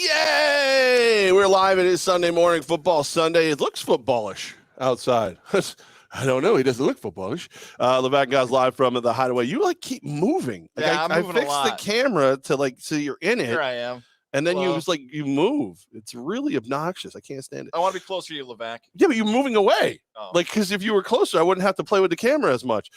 Yay! We're live. It is Sunday morning, football Sunday. It looks footballish outside. I don't know. He doesn't look footballish. Levack and Goz live from the Hideaway. You keep moving. I'm moving I fixed the camera to so you're in it. Here I am. And then you move. It's really obnoxious. I can't stand it. I want to be closer to you, Levack. Yeah, but you're moving away. Oh. Because if you were closer, I wouldn't have to play with the camera as much.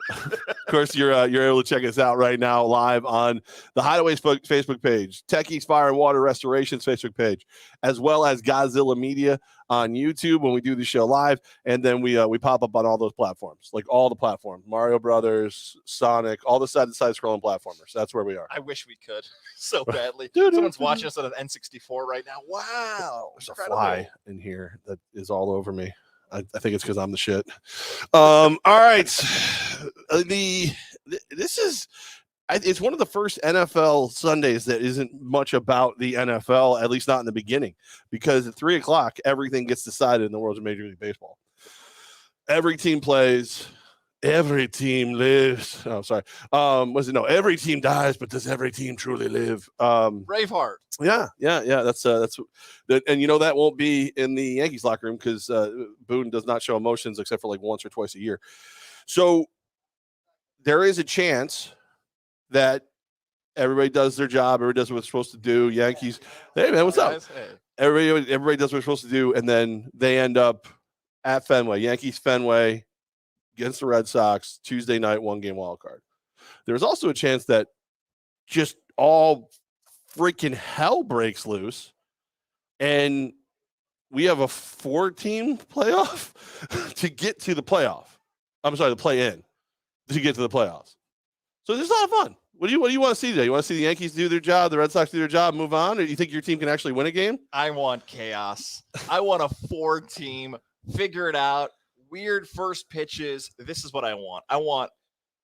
Of course, you're able to check us out right now live on the Hideaway's Facebook page, Techies Fire and Water Restoration's Facebook page, as well as Godzilla Media on YouTube when we do the show live, and then we pop up on all those platforms, like all the platforms, Mario Brothers, Sonic, all the side-to-side scrolling platformers. That's where we are. I wish we could so badly. Someone's watching us on an N64 right now. Wow, there's a fly in here that is all over me. I think it's because I'm the shit. All right. It's one of the first NFL Sundays that isn't much about the NFL, at least not in the beginning, because at 3:00, everything gets decided in the world of Major League Baseball. Every team plays. Every team lives. Oh, sorry. Every team dies, but does every team truly live? Braveheart. Yeah. That's and that won't be in the Yankees locker room because Boone does not show emotions except for like once or twice a year. So there is a chance that everybody does their job. Everybody does what it's supposed to do. Yankees, hey man, what's up? Hey. Everybody does what it's supposed to do, and then they end up at Fenway, Yankees Fenway, against the Red Sox, Tuesday night, 1-game wild card. There's also a chance that just all freaking hell breaks loose and we have a 4-team playoff to get to the playoff. I'm sorry, the play-in to get to the playoffs. So there's a lot of fun. What do you want to see today? You want to see the Yankees do their job, the Red Sox do their job, move on? Or do you think your team can actually win a game? I want chaos. I want a 4-team, figure it out. Weird first pitches. This is what I want. I want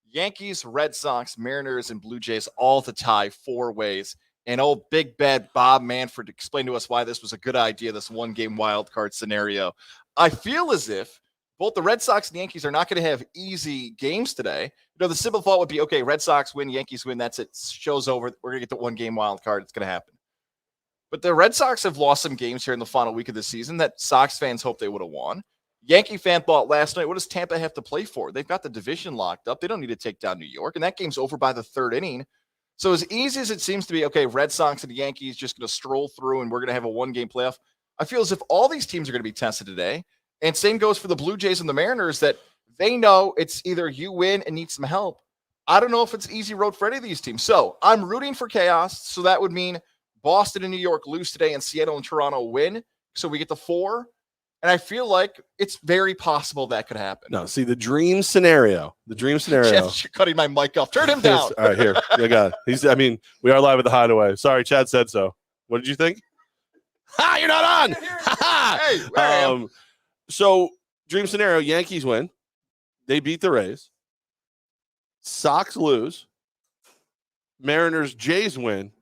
Yankees, Red Sox, Mariners, and Blue Jays all to tie 4 ways. And old Big Bad Bob Manfred explained to us why this was a good idea, this 1-game wild card scenario. I feel as if both the Red Sox and the Yankees are not going to have easy games today. The simple thought would be, okay, Red Sox win, Yankees win. That's it. Show's over. We're going to get the 1-game wild card. It's going to happen. But the Red Sox have lost some games here in the final week of the season that Sox fans hoped they would have won. Yankee fan thought last night, what does Tampa have to play for? They've got the division locked up. They don't need to take down New York, and that game's over by the 3rd inning. So as easy as it seems to be, okay, Red Sox and the Yankees just going to stroll through, and we're going to have a 1-game playoff. I feel as if all these teams are going to be tested today, and same goes for the Blue Jays and the Mariners, that they know it's either you win and need some help. I don't know if it's easy road for any of these teams. So I'm rooting for chaos, so that would mean Boston and New York lose today, and Seattle and Toronto win, so we get to 4. And I feel like it's very possible that could happen. No, see, the dream scenario. Chad's cutting my mic off. Turn him down. All right, here. I got it. We are live at the Hideaway. Sorry, Chad said so. What did you think? Ha! You're not on! Hey, where I am. So, dream scenario, Yankees win. They beat the Rays. Sox lose. Mariners, Jays win.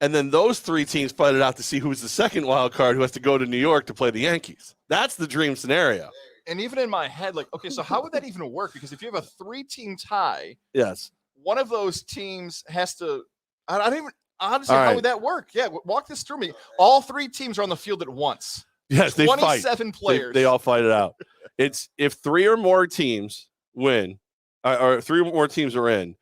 And then those 3 teams fight it out to see who's the second wild card who has to go to New York to play the Yankees. That's the dream scenario. And even in my head, like, okay, so how would that even work? Because if you have a 3-team tie, yes, one of those teams has to. I don't even honestly. How would that work? Yeah, walk this through me. All 3 teams are on the field at once. Yes, they fight. 27 players. They all fight it out. It's if 3 or more teams win, or 3 or more teams are in,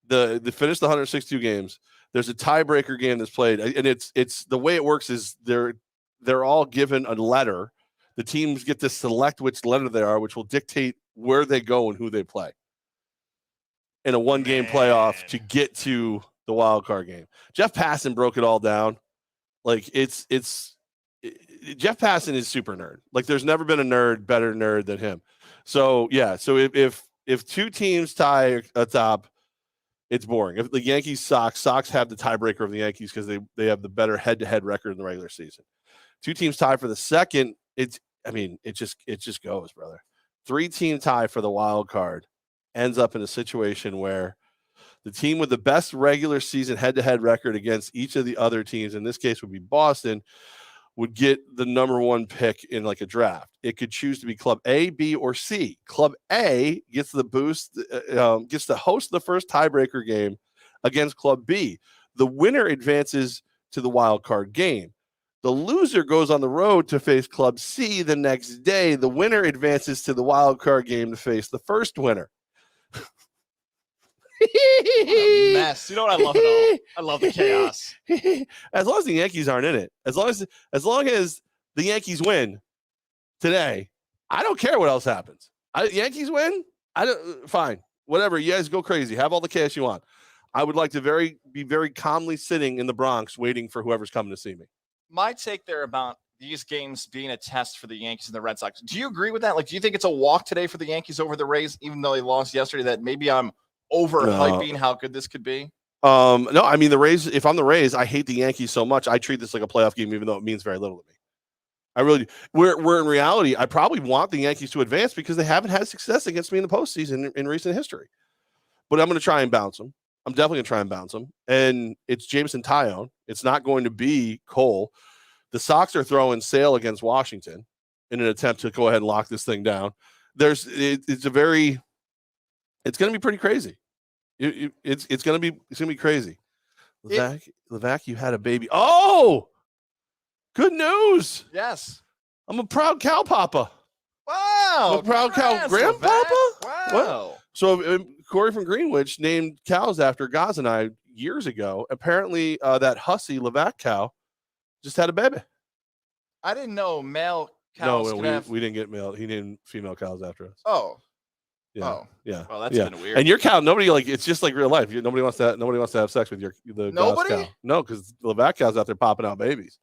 the finish the 162 games. There's a tiebreaker game that's played, and it's the way it works is they're all given a letter. The teams get to select which letter they are, which will dictate where they go and who they play in a 1-game playoff to get to the wild card game. Jeff Passan broke it all down. Like Jeff Passan is super nerd. Like there's never been a better nerd than him. So yeah, so if 2 teams tie atop, it's boring. If the Yankees Sox have the tiebreaker of the Yankees because they have the better head-to-head record in the regular season. 2 teams tie for the second. It just goes, brother. 3-team tie for the wild card ends up in a situation where the team with the best regular season head-to-head record against each of the other teams, in this case would be Boston, would get the number 1 pick in like a draft. It could choose to be Club A, B, or C. Club A gets the boost, gets to host the first tiebreaker game against Club B. The winner advances to the wild card game. The loser goes on the road to face Club C the next day. The winner advances to the wild card game to face the first winner. What a mess. You know what? I love it all. I love the chaos. As long as the Yankees aren't in it, as long as the Yankees win today, I don't care what else happens. Yankees win, fine, whatever. You guys go crazy. Have all the cash you want. I would like to be very calmly sitting in the Bronx waiting for whoever's coming to see me. My take there about these games being a test for the Yankees and the Red Sox. Do you agree with that? Like, do you think it's a walk today for the Yankees over the Rays, even though they lost yesterday, that maybe I'm overhyping how good this could be? No, I mean, the Rays, if I'm the Rays, I hate the Yankees so much. I treat this like a playoff game, even though it means very little to me. I really do. Where in reality, I probably want the Yankees to advance because they haven't had success against me in the postseason in recent history. But I'm going to try and bounce them. I'm definitely going to try and bounce them. And it's Jameson Taillon. It's not going to be Cole. The Sox are throwing Sale against Washington in an attempt to go ahead and lock this thing down. It's going to be pretty crazy. It's going to be crazy. Levack, you had a baby. Oh, good news. Yes. I'm a proud cow papa. Wow. I'm a proud cow grandpapa. Wow. What? So Corey from Greenwich named cows after Goz and I years ago. Apparently, that hussy Levack cow just had a baby. I didn't know male cows. No, we didn't get male. He named female cows after us. Oh. Yeah. Oh. Yeah. Well, that's kind of weird. And your cow, nobody it's just like real life. Nobody wants to have sex with the Goz cow. No, because Levack cow's out there popping out babies.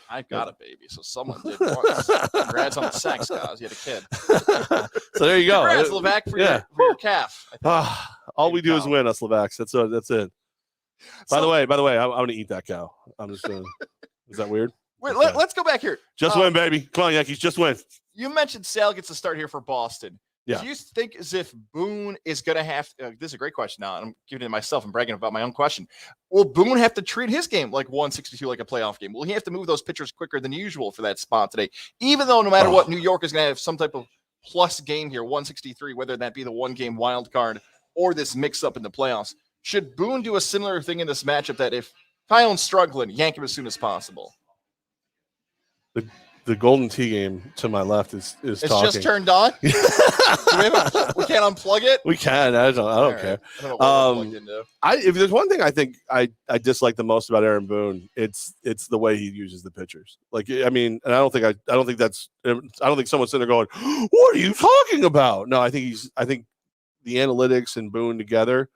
I've got a baby, so someone did once. Congrats on the sex, guys. You had a kid. So there you go. Congrats, Levack, for your calf. All we do is win us, Levacks. That's it. By the way, I'm going to eat that cow. I'm just going to. Is that weird? Wait, let's go back here. Just win, baby. Come on, Yankees. Just win. You mentioned Sale gets to start here for Boston. Yeah. Do you think as if Boone is going to have this is a great question now. I'm giving it to myself and bragging about my own question. Will Boone have to treat his game like 162, like a playoff game? Will he have to move those pitchers quicker than usual for that spot today? Even though no matter what, New York is going to have some type of plus game here, 163, whether that be the one-game wild card or this mix-up in the playoffs. Should Boone do a similar thing in this matchup that if Taillon's struggling, yank him as soon as possible? The Golden Tee game to my left is it's talking. Just turned on. We can't unplug it. We can. I don't care. I don't know what we're plugged into. If there's one thing I think I dislike the most about Aaron Boone, it's the way he uses the pitchers. Like, I mean, and I don't think someone's sitting there going, "What are you talking about?" No, I think the analytics and Boone together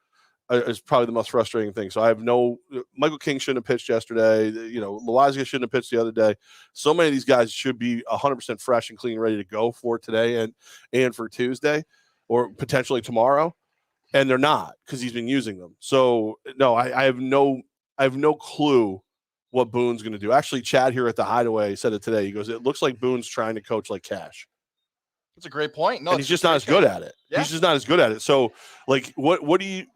is probably the most frustrating thing. So I have Michael King shouldn't have pitched yesterday. Loaisiga shouldn't have pitched the other day. So many of these guys should be 100% fresh and clean, ready to go for today and for Tuesday or potentially tomorrow. And they're not because he's been using them. So no, I have no clue what Boone's going to do. Actually, Chad here at the Hideaway said it today. He goes, "It looks like Boone's trying to coach like Cash." That's a great point. No, and he's just not as good at it. Yeah. He's just not as good at it. So like, what do you?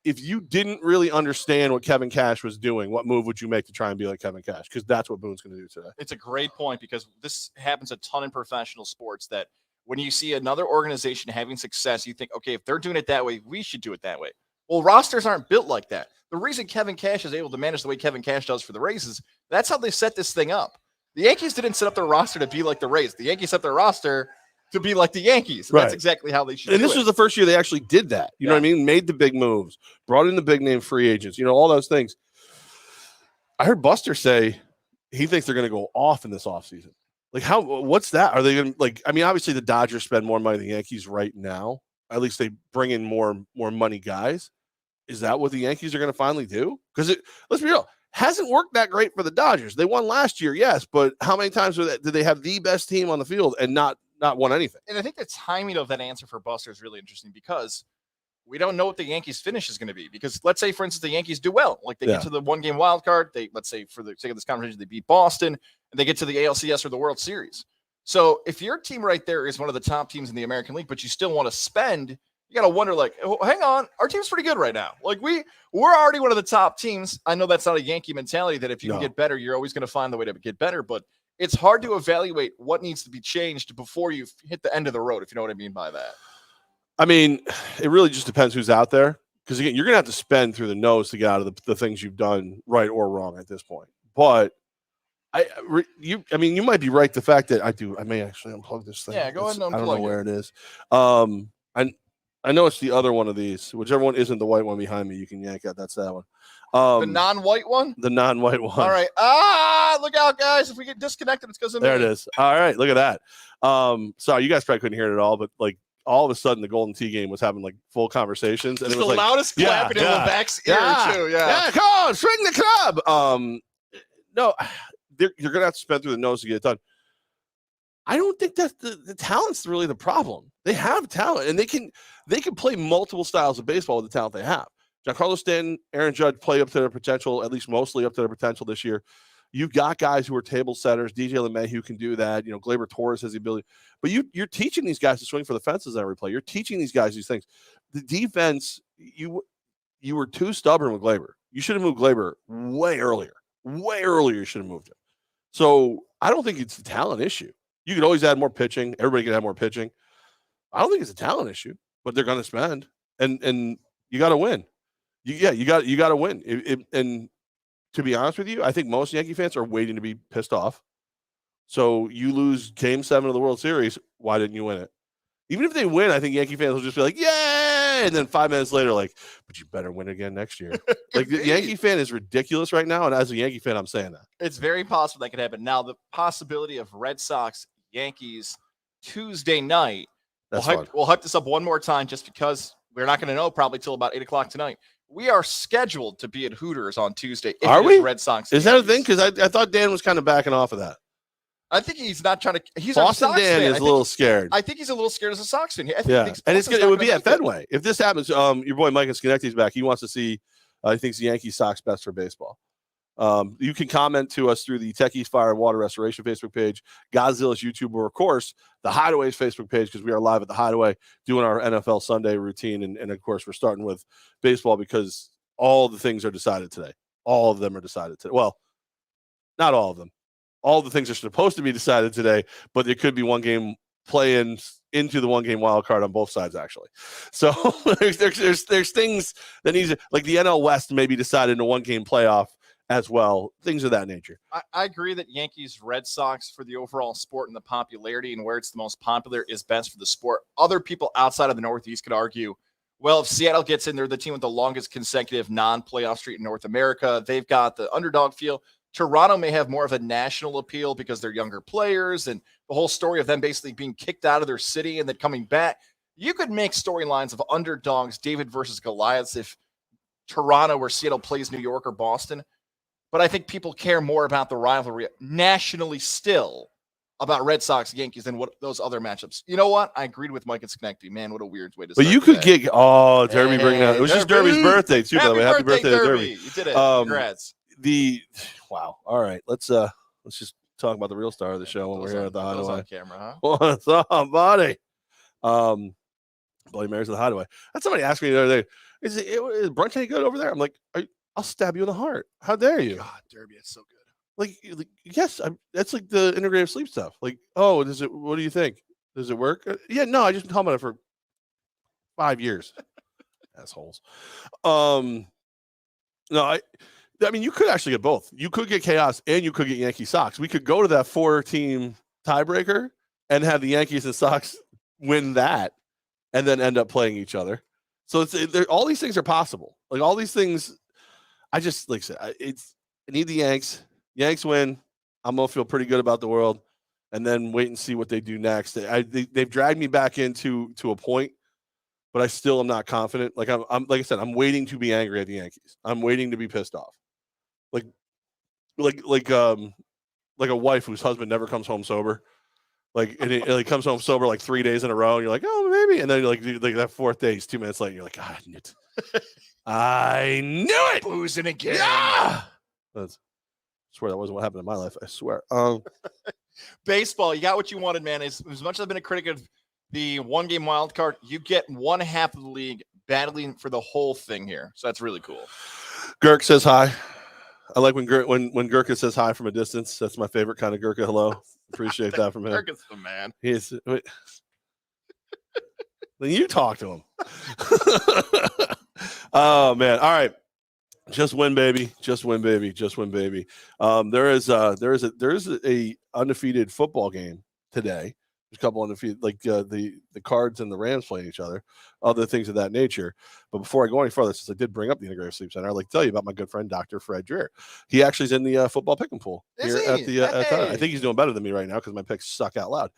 If you didn't really understand what Kevin Cash was doing, what move would you make to try and be like Kevin Cash? Because that's what Boone's going to do today. It's a great point because this happens a ton in professional sports that when you see another organization having success, you think, okay, if they're doing it that way, we should do it that way. Well, rosters aren't built like that. The reason Kevin Cash is able to manage the way Kevin Cash does for the Rays is that's how they set this thing up. The Yankees didn't set up their roster to be like the Rays. The Yankees set their roster to be like the Yankees. Right. That's exactly how they should And this was the first year they actually did that. You know what I mean? Made the big moves, brought in the big name free agents, all those things. I heard Buster say he thinks they're going to go off in this offseason. Like, what's that? Are they going to, obviously the Dodgers spend more money than the Yankees right now. At least they bring in more money guys. Is that what the Yankees are going to finally do? Because let's be real, hasn't worked that great for the Dodgers. They won last year, yes, but how many times did they have the best team on the field and not won anything? And I think the timing of that answer for Buster is really interesting because we don't know what the Yankees finish is going to be. Because let's say, for instance, the Yankees do well. Like they get to the one-game wild card. Let's say, for the sake of this conversation, they beat Boston and they get to the ALCS or the World Series. So if your team right there is one of the top teams in the American League, but you still want to spend, you got to wonder, hang on, our team's pretty good right now. Like we're already one of the top teams. I know that's not a Yankee mentality that if you can get better, you're always going to find the way to get better. But it's hard to evaluate what needs to be changed before you hit the end of the road, if you know what I mean by that. I mean, it really just depends who's out there. because again, you're going to have to spend through the nose to get out of the things you've done right or wrong at this point. But you might be right. The fact that I may actually unplug this thing. Yeah, go ahead and unplug it. I don't know where it is. I know it's the other one of these. Whichever one isn't the white one behind me, you can yank out. That's that one. The non-white one? The non-white one. All right. Look out, guys. If we get disconnected, it's because of me. There it is. All right, look at that. Sorry, you guys probably couldn't hear it at all, but like all of a sudden the Golden Tee game was having like full conversations. And it's it was the like, loudest clapping in Levack's ear, too. Yeah, come on, swing the club. No, you're going to have to spend through the nose to get it done. I don't think that the talent's really the problem. They have talent, and they can play multiple styles of baseball with the talent they have. Giancarlo Stanton, Aaron Judge play up to their potential, at least mostly up to their potential this year. You've got guys who are table setters. DJ LeMahieu can do that. Gleyber Torres has the ability. But you're teaching these guys to swing for the fences on every play. You're teaching these guys these things. The defense, you were too stubborn with Gleyber. You should have moved Gleyber way earlier. Way earlier you should have moved him. So I don't think it's a talent issue. You could always add more pitching. Everybody can add more pitching. I don't think it's a talent issue, but they're going to spend, and you got to win. You got to win. And to be honest with you, I think most Yankee fans are waiting to be pissed off. So you lose Game 7 of the World Series. Why didn't you win it? Even if they win, I think Yankee fans will just be like, "Yay!" And then 5 minutes later, like, "But you better win again next year." Like the Yankee fan is ridiculous right now, and as a Yankee fan, I'm saying that it's very possible that could happen. Now, the possibility of Red Sox Yankees Tuesday night. We'll hype this up one more time, just because we're not going to know probably till about 8:00 tonight. We are scheduled to be at Hooters on Tuesday. Are we? Red Sox. Is that a thing? Because I thought Dan was kind of backing off of that. I think he's not trying to. He's Boston Sox Dan fan. is a little scared. I think he's a little scared as a Sox fan. Yeah, and it would be at Fenway if this happens. Your boy Mike in Schenectady's back. He wants to see. He thinks the Yankees Sox best for baseball. You can comment to us through the Techies Fire and Water Restoration Facebook page, Godzilla's YouTube, or of course the Hideaway's Facebook page, because we are live at the Hideaway doing our NFL Sunday routine, and of course we're starting with baseball because all the things are decided today. All of them are decided today. Well, not all of them. All the things are supposed to be decided today, but there could be one game playing into the one game wild card on both sides, actually. So there's things that needs to, like the NL West may be decided in a one game playoff as well. Things of that nature. I agree that Yankees Red Sox, for the overall sport and the popularity and where it's the most popular, is best for the sport. Other people outside of the Northeast could argue, well, if Seattle gets in, they're the team with the longest consecutive non-playoff streak in North America. They've got the underdog feel. Toronto may have more of a national appeal because they're younger players and the whole story of them basically being kicked out of their city and then coming back. You could make storylines of underdogs, David versus Goliaths, if Toronto or Seattle plays New York or Boston. But I think people care more about the rivalry nationally still about Red Sox Yankees than what those other matchups. You know what? I agreed with Mike and Schenectady. Man, what a weird way to start. But you could get Derby bringing out. It was just Derby's birthday too, by the way. Happy birthday to Derby. You did it. Congrats. Wow. All right. Let's just talk about the real star of the show when we're here at the Hideaway. On camera, huh? What's up, buddy? Bloody Mary's at the Hideaway. That's somebody asked me the other day. Is brunch any good over there? I'm like, I'll stab you in the heart. How dare you? God, Derby, it's so good. Like yes, that's like the integrative sleep stuff. Like, oh, does it? What do you think? Does it work? Yeah, no, I just been talking about it for 5 years. Assholes. No, I mean, you could actually get both. You could get Chaos and you could get Yankee Sox. We could go to that 4-team tiebreaker and have the Yankees and Sox win that and then end up playing each other. So all these things are possible. Like all these things, I just, like I said, I need the Yanks. Yanks win. I'm going to feel pretty good about the world and then wait and see what they do next. They've dragged me back into a point, but I still am not confident. Like I'm like I said, I'm waiting to be angry at the Yankees. I'm waiting to be pissed off. Like a wife whose husband never comes home sober. And he comes home sober like 3 days in a row, and you're like, oh, maybe. And then like that fourth day, he's 2 minutes late, and you're like, God, I knew it. I knew it. Boozing again. Yeah. I swear that wasn't what happened in my life. I swear. Baseball, you got what you wanted, man. As much as I've been a critic of the one-game wild card, you get one half of the league battling for the whole thing here. So that's really cool. Girk says hi. I like when Gurka says hi from a distance. That's my favorite kind of Gurka hello. Appreciate that from him. Gurka's the man. He's. Then you talk to him. Oh man. All right. Just win, baby. Just win, baby. Just win, baby. There is a undefeated football game today. There's a couple undefeated, like the Cards and the Rams playing each other, other things of that nature. But before I go any further, since I did bring up the Integrative Sleep Center, I'd like to tell you about my good friend Dr. Fred Dreer. He actually is in the football pick and pool Is here he? at the. I think he's doing better than me right now because my picks suck out loud.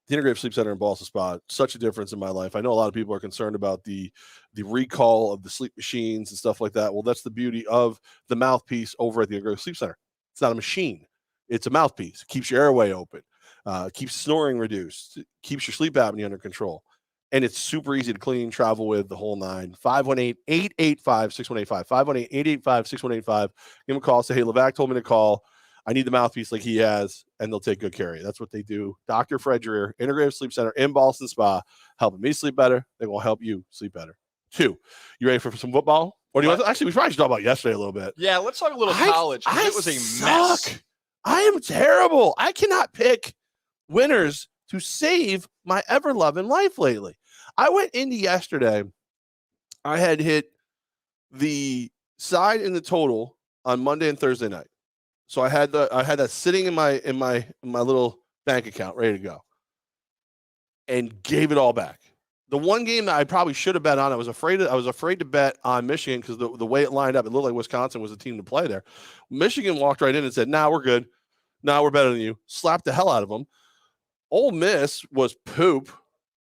The Integrative Sleep Center in Boston Spa, such a difference in my life. I know a lot of people are concerned about the recall of the sleep machines and stuff like that. Well, that's the beauty of the mouthpiece over at the Integrative Sleep Center. It's not a machine. It's a mouthpiece. It keeps your airway open, keeps snoring reduced, keeps your sleep apnea under control. And it's super easy to clean, travel with, the whole nine. 518-885-6185. 518-885-6185. Give them a call. Say, hey, Levack told me to call. I need the mouthpiece like he has, and they'll take good care of you. That's what they do. Dr. Fred Dreer, Integrative Sleep Center in Boston Spa, helping me sleep better. They will help you sleep better. 2, you ready for some football? Or do you want to, actually, we probably should talk about yesterday a little bit. Yeah, let's talk a little college. It was a mess. I am terrible. I cannot pick winners to save my ever-loving life lately. I went into yesterday. I had hit the side and the total on Monday and Thursday night. So I had that sitting in my little bank account ready to go, and gave it all back. The one game that I probably should have bet on, I was afraid to bet on Michigan because the way it lined up, it looked like Wisconsin was the team to play there. Michigan walked right in and said, "Nah, we're good. Nah, we're better than you." Slapped the hell out of them. Ole Miss was poop.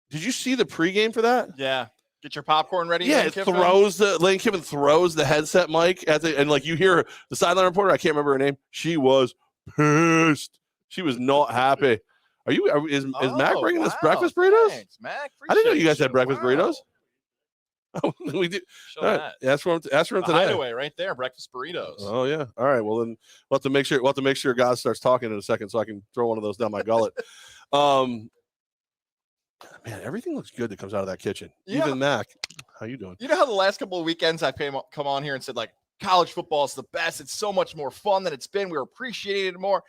Did you see the pregame for that? Yeah. Get your popcorn ready. Yeah, Lane Kiffin throws the headset mic and like you hear the sideline reporter. I can't remember her name. She was pissed. She was not happy. Is Mac bringing us breakfast burritos? Thanks, Mac. I didn't know you guys had breakfast burritos. Oh, we do. Right. Ask for him today. Hideaway right there, breakfast burritos. Oh yeah. All right. Well then we'll have to make sure Goz starts talking in a second so I can throw one of those down my gullet. Man, everything looks good that comes out of that kitchen. Yeah. Even Mac. How you doing? You know how the last couple of weekends I come on here and said, like, college football is the best. It's so much more fun than it's been. We're appreciating it more.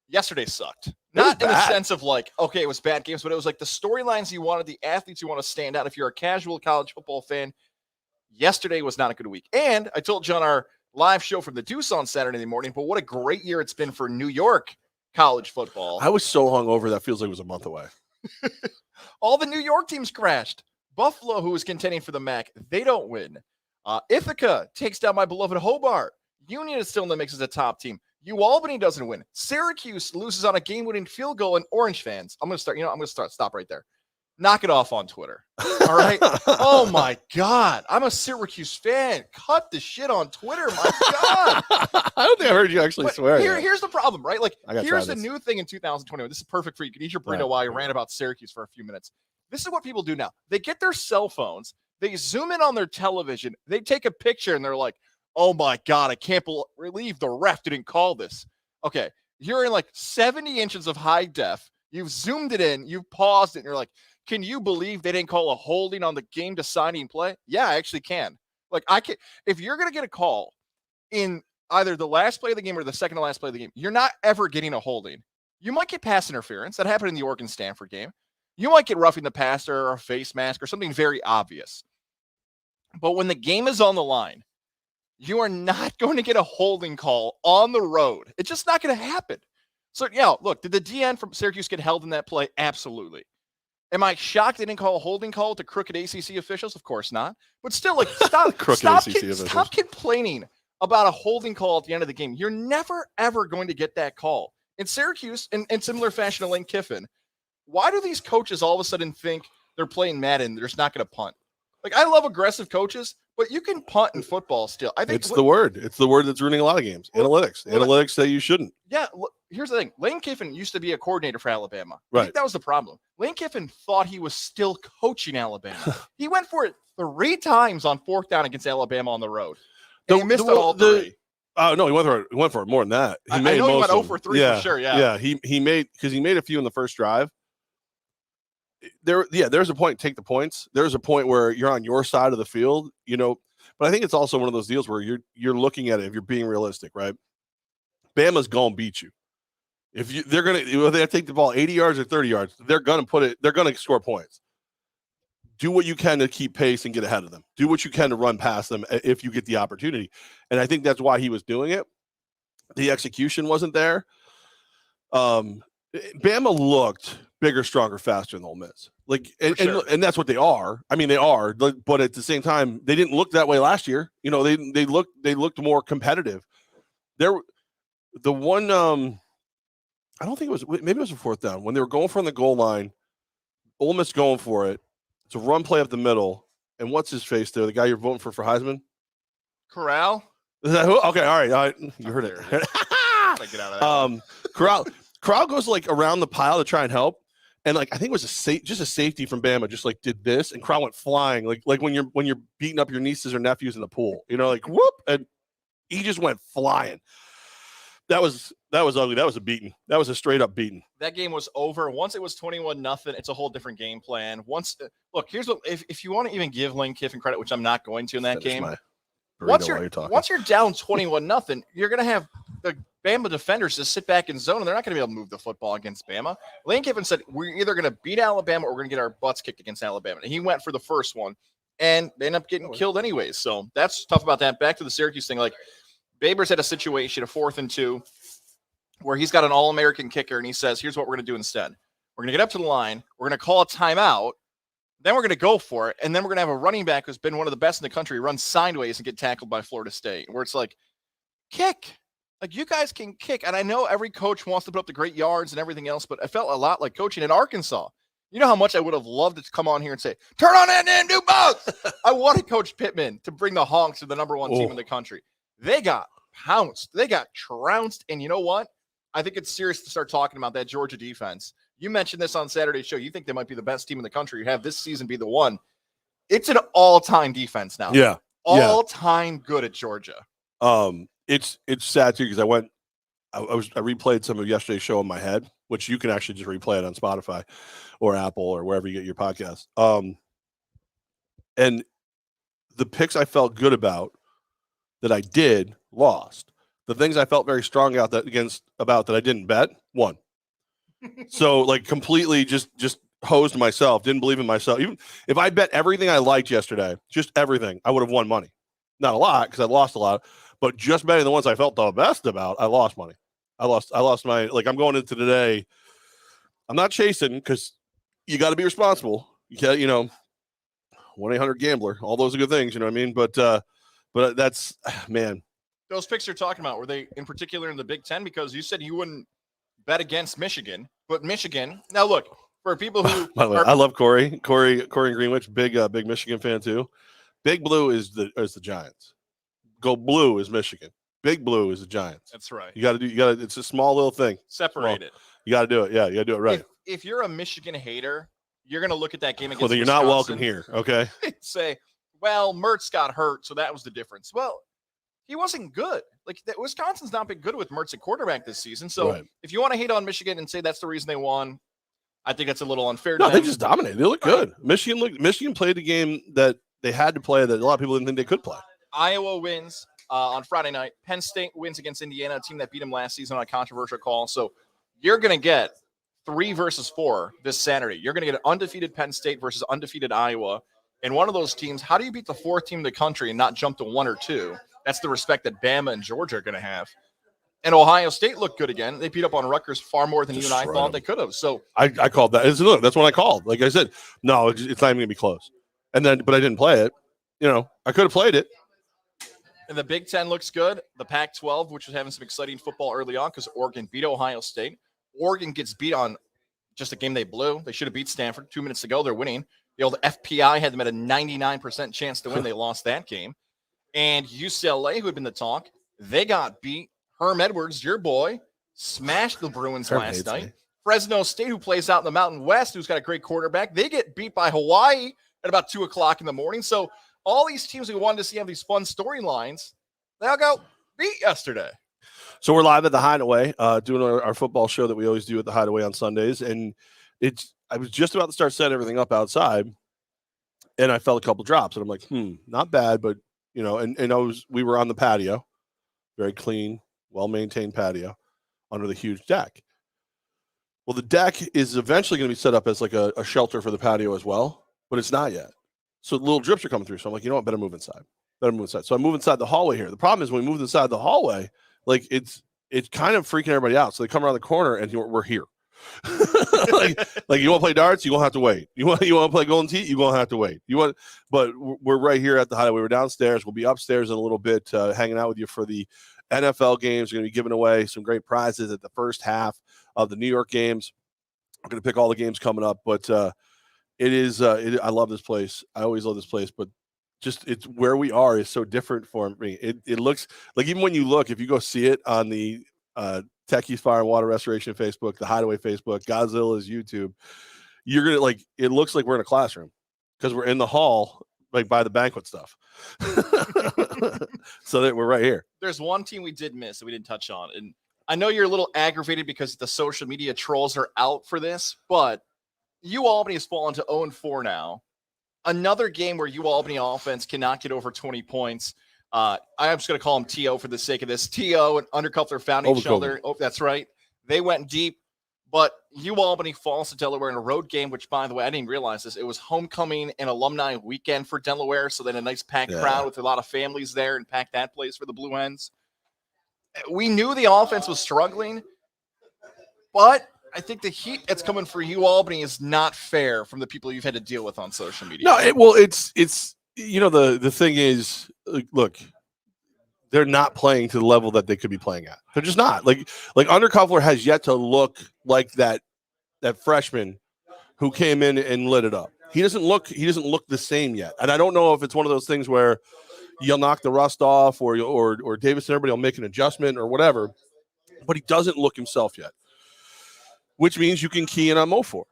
Yesterday sucked. Not in the sense of like, okay, it was bad games, but it was like the storylines you wanted, the athletes you want to stand out. If you're a casual college football fan, yesterday was not a good week. And I told you on our live show from the Deuce on Saturday morning, but what a great year it's been for New York college football. I was so hungover that feels like it was a month away. All the New York teams crashed. Buffalo, who was contending for the MAC, they don't win. Ithaca takes down my beloved Hobart. Union is still in the mix as a top team. Albany doesn't win. Syracuse loses on a game-winning field goal, and Orange fans. I'm going to stop right there. Knock it off on Twitter. All right. Oh my God. I'm a Syracuse fan. Cut the shit on Twitter. My God. I don't think I heard you actually swear. Here's the problem, right? Like, here's the new thing in 2021. This is perfect for you. You can eat your burrito while you rant about Syracuse for a few minutes. This is what people do now. They get their cell phones, they zoom in on their television, they take a picture, and they're like, oh my God, I can't believe the ref didn't call this. Okay. You're in like 70 inches of high def. You've zoomed it in, you've paused it, and you're like, can you believe they didn't call a holding on the game deciding play? Yeah, I actually can. Like, I can. If you're going to get a call in either the last play of the game or the second to last play of the game, you're not ever getting a holding. You might get pass interference. That happened in the Oregon-Stanford game. You might get roughing the passer or a face mask or something very obvious. But when the game is on the line, you are not going to get a holding call on the road. It's just not going to happen. So, yeah, look, did the DN from Syracuse get held in that play? Absolutely. Am I shocked they didn't call a holding call to crooked ACC officials? Of course not. But still, like, stop complaining about a holding call at the end of the game. You're never, ever going to get that call. In Syracuse, in similar fashion to Lane Kiffin, why do these coaches all of a sudden think they're playing Madden, they're just not going to punt? Like, I love aggressive coaches, but you can punt in football still. I think it's the word. It's the word that's ruining a lot of games. Analytics say you shouldn't. Yeah. Look, here's the thing. Lane Kiffin used to be a coordinator for Alabama. Right. I think that was the problem. Lane Kiffin thought he was still coaching Alabama. He went for it 3 times on 4th down against Alabama on the road. And he missed all 3. Oh no, he went for it more than that. I know he went 0 for 3 for sure. Yeah. He made a few in the first drive. There's a point. Take the points. There's a point where you're on your side of the field, But I think it's also one of those deals where you're looking at it if you're being realistic, right? Bama's gonna beat you. If they take the ball 80 yards or 30 yards, they're gonna score points. do what you can to keep pace and get ahead of them. Do what you can to run past them if you get the opportunity. And I think that's why he was doing it. The execution wasn't there. Bama looked bigger, stronger, faster than Ole Miss. And that's what they are. I mean, they are, but at the same time, they didn't look that way last year. You know, they looked more competitive. The one, I don't think it was, maybe it was a fourth down when they were going from the goal line. Ole Miss going for it. It's a run play up the middle. And what's his face there? The guy you're voting for Heisman? Corral. Is that who? Okay, all right. You heard it. Get out of Corral. Corral goes like around the pile to try and help. And like I think it was just a safety from Bama, just like did this, and Corral went flying, like when you're beating up your nieces or nephews in the pool, you know, like whoop, and he just went flying. That was ugly. That was a beating. That was a straight up beating. That game was over. Once it was 21-0, it's a whole different game plan. Look, here's what if you want to even give Lane Kiffin credit, which I'm not going to in that game. Once you're down 21-0, you're gonna have the Bama defenders just sit back in zone, and they're not going to be able to move the football against Bama. Lane Kiffin said, we're either going to beat Alabama or we're going to get our butts kicked against Alabama. And he went for the first one, and they ended up getting killed anyways. So that's tough about that. Back to the Syracuse thing. Like, Babers had a situation, a 4th and 2, where he's got an All-American kicker, and he says, here's what we're going to do instead. We're going to get up to the line. We're going to call a timeout. Then we're going to go for it. And then we're going to have a running back who's been one of the best in the country run sideways and get tackled by Florida State, where it's like, kick. Like, you guys can kick. And I know every coach wants to put up the great yards and everything else, but I felt a lot like coaching in Arkansas. You know how much I would have loved to come on here and say, turn on in and do both. I wanted Coach Pittman to bring the Honks to the number 1 team in the country. They got pounced. They got trounced. And you know what? I think it's serious to start talking about that Georgia defense. You mentioned this on Saturday's show. You think they might be the best team in the country. You have this season be the one. It's an all-time defense now. Yeah. All-time good at Georgia. It's sad too because I replayed some of yesterday's show in my head, which you can actually just replay it on Spotify or Apple or wherever you get your podcast. And the picks I felt good about that I did lost. The things I felt very strong about that I didn't bet won. So like completely just hosed myself, didn't believe in myself. Even if I bet everything I liked yesterday, just everything, I would have won money. Not a lot because I lost a lot, but just betting the ones I felt the best about, I lost money. I lost my, like, I'm going into today. I'm not chasing because you got to be responsible. You can't, 1-800-GAMBLER, all those are good things, you know what I mean? But that's, man. Those picks you're talking about, were they in particular in the Big Ten? Because you said you wouldn't bet against Michigan, but Michigan, now look, for people who by the way, I love Corey Greenwich, big Michigan fan too. Big Blue is the Giants. Go Blue is Michigan. Big Blue is the Giants. That's right. It's a small little thing. Separate it. You got to do it. Yeah, you got to do it right. If you're a Michigan hater, you're going to look at that game against then you're Wisconsin, not welcome here, okay? Say, well, Mertz got hurt, so that was the difference. Well, he wasn't good. Like, Wisconsin's not been good with Mertz at quarterback this season. So if you want to hate on Michigan and say that's the reason they won, I think that's a little unfair. No, they just dominated. They look good. Michigan played a game that they had to play that a lot of people didn't think they could play. Iowa wins on Friday night. Penn State wins against Indiana, a team that beat them last season on a controversial call. So you're going to get 3 versus 4 this Saturday. You're going to get an undefeated Penn State versus undefeated Iowa. And one of those teams, how do you beat the 4th team in the country and not jump to 1 or 2? That's the respect that Bama and Georgia are going to have. And Ohio State looked good again. They beat up on Rutgers far more than you and I thought they could have. So I called that. That's what I called. Like I said, no, it's not even going to be close. But I didn't play it. I could have played it. And the Big Ten looks good. The Pac-12, which was having some exciting football early on because Oregon beat Ohio State. Oregon gets beat on just a game they blew. They should have beat Stanford 2 minutes to go. They're winning. The old FPI had them at a 99% chance to win. They lost that game. And UCLA, who had been the talk, they got beat. Herm Edwards, your boy, smashed the Bruins last night. Fresno State, who plays out in the Mountain West, who's got a great quarterback, they get beat by Hawaii at about 2 o'clock in the morning. So all these teams we wanted to see have these fun storylines, they all got beat yesterday. So we're live at the Hideaway, doing our football show that we always do at the Hideaway on Sundays. And I was just about to start setting everything up outside, and I felt a couple drops. And I'm like, not bad, but, we were on the patio, very clean, well-maintained patio under the huge deck. Well, the deck is eventually going to be set up as like a shelter for the patio as well. but it's not yet. So little drips are coming through. So I'm like, you know what? Better move inside. So I move inside the hallway here. The problem is when we move inside the hallway, like it's kind of freaking everybody out. So they come around the corner and we're here. like you want to play darts, you're gonna have to wait. You want to play golden tee, you're gonna have to wait. But we're right here at the Hideaway. We're downstairs. We'll be upstairs in a little bit, hanging out with you for the NFL games. We're gonna be giving away some great prizes at the first half of the New York games. I'm gonna pick all the games coming up, but it is. I love this place. I always love this place, but just it's where we are is so different for me. It looks like, even when you look, if you go see it on the Techies Fire and Water Restoration Facebook, the Hideaway Facebook, Godzilla's YouTube, you're gonna like, it looks like we're in a classroom because we're in the hall, like by the banquet stuff. So that we're right here. There's one team we did miss that we didn't touch on, and I know you're a little aggravated because the social media trolls are out for this, but Albany has fallen to 0-4 now. Another game where Albany offense cannot get over 20 points. I'm just going to call him T.O. for the sake of this. T.O. and Undercuffler found each other. Oh, that's right. They went deep, but Albany falls to Delaware in a road game, which, by the way, I didn't realize this. It was homecoming and alumni weekend for Delaware, so then a nice packed crowd with a lot of families there and packed that place for the Blue Hens. We knew the offense was struggling, but I think the heat that's coming for Albany is not fair from the people you've had to deal with on social media. No, it's the thing is, look, they're not playing to the level that they could be playing at. They're just not. Like Undercuffler has yet to look like that freshman who came in and lit it up. He doesn't look the same yet. And I don't know if it's one of those things where you'll knock the rust off or Davis and everybody will make an adjustment or whatever, but he doesn't look himself yet, which means you can key in on Mofor.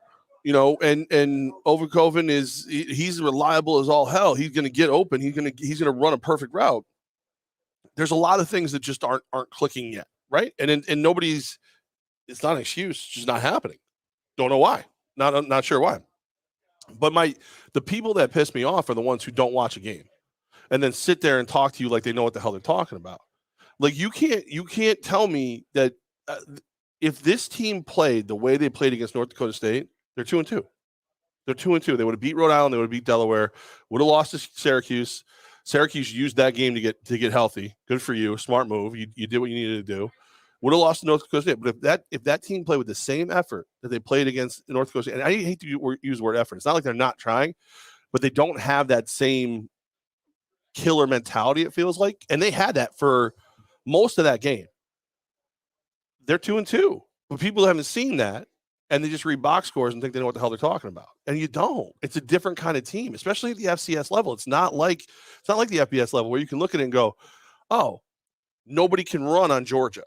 And Overcoven he's reliable as all hell. He's going to get open. He's going to run a perfect route. There's a lot of things that just aren't clicking yet, right? And it's not an excuse. It's just not happening. Don't know why. Not sure why. But the people that piss me off are the ones who don't watch a game and then sit there and talk to you like they know what the hell they're talking about. Like you can't tell me that if this team played the way they played against North Dakota State, they're 2-2. They're 2-2. They would have beat Rhode Island. They would have beat Delaware. Would have lost to Syracuse. Syracuse used that game to get healthy. Good for you. Smart move. You did what you needed to do. Would have lost to North Dakota State. But if that team played with the same effort that they played against North Dakota State, and I hate to use the word effort. It's not like they're not trying, but they don't have that same killer mentality, it feels like. And they had that for most of that game. They're 2-2. But people haven't seen that, and they just read box scores and think they know what the hell they're talking about. And you don't. It's a different kind of team, especially at the FCS level. It's not like the FBS level where you can look at it and go, oh, nobody can run on Georgia.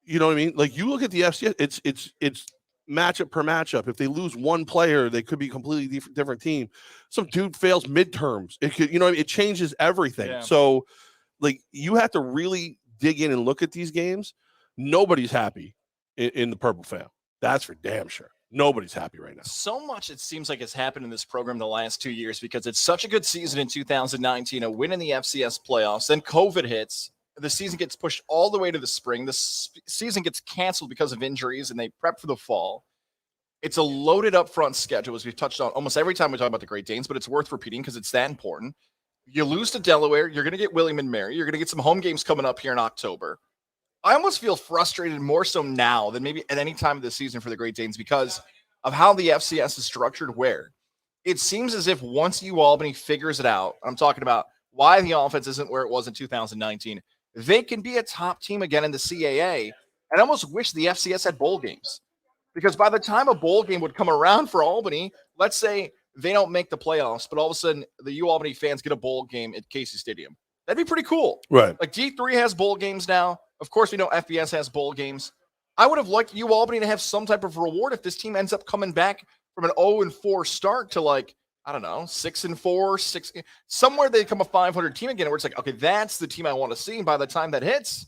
You know what I mean? Like you look at the FCS, it's matchup per matchup. If they lose one player, they could be a completely different team. Some dude fails midterms. It could, it changes everything. Yeah. So like you have to really dig in and look at these games. Nobody's happy in the Purple Fam. That's for damn sure. Nobody's happy right now. So much it seems like has happened in this program the last 2 years because it's such a good season in 2019, a win in the FCS playoffs. Then COVID hits. The season gets pushed all the way to the spring. The season gets canceled because of injuries, and they prep for the fall. It's a loaded up front schedule, as we've touched on almost every time we talk about the Great Danes, but it's worth repeating because it's that important. You lose to Delaware. You're going to get William and Mary. You're going to get some home games coming up here in October. I almost feel frustrated more so now than maybe at any time of the season for the Great Danes because of how the FCS is structured, where it seems as if once Albany figures it out, I'm talking about why the offense isn't where it was in 2019, they can be a top team again in the CAA. And I almost wish the FCS had bowl games because by the time a bowl game would come around for Albany, let's say they don't make the playoffs, but all of a sudden the Albany fans get a bowl game at Casey Stadium. That'd be pretty cocool. Right. Like D3 has bowl games now. Of course, we know FBS has bowl games. I would have liked Albany to have some type of reward if this team ends up coming back from an 0-4 start to 6-4, somewhere they become a 500 team again, where it's like, okay, that's the team I want to see. And by the time that hits,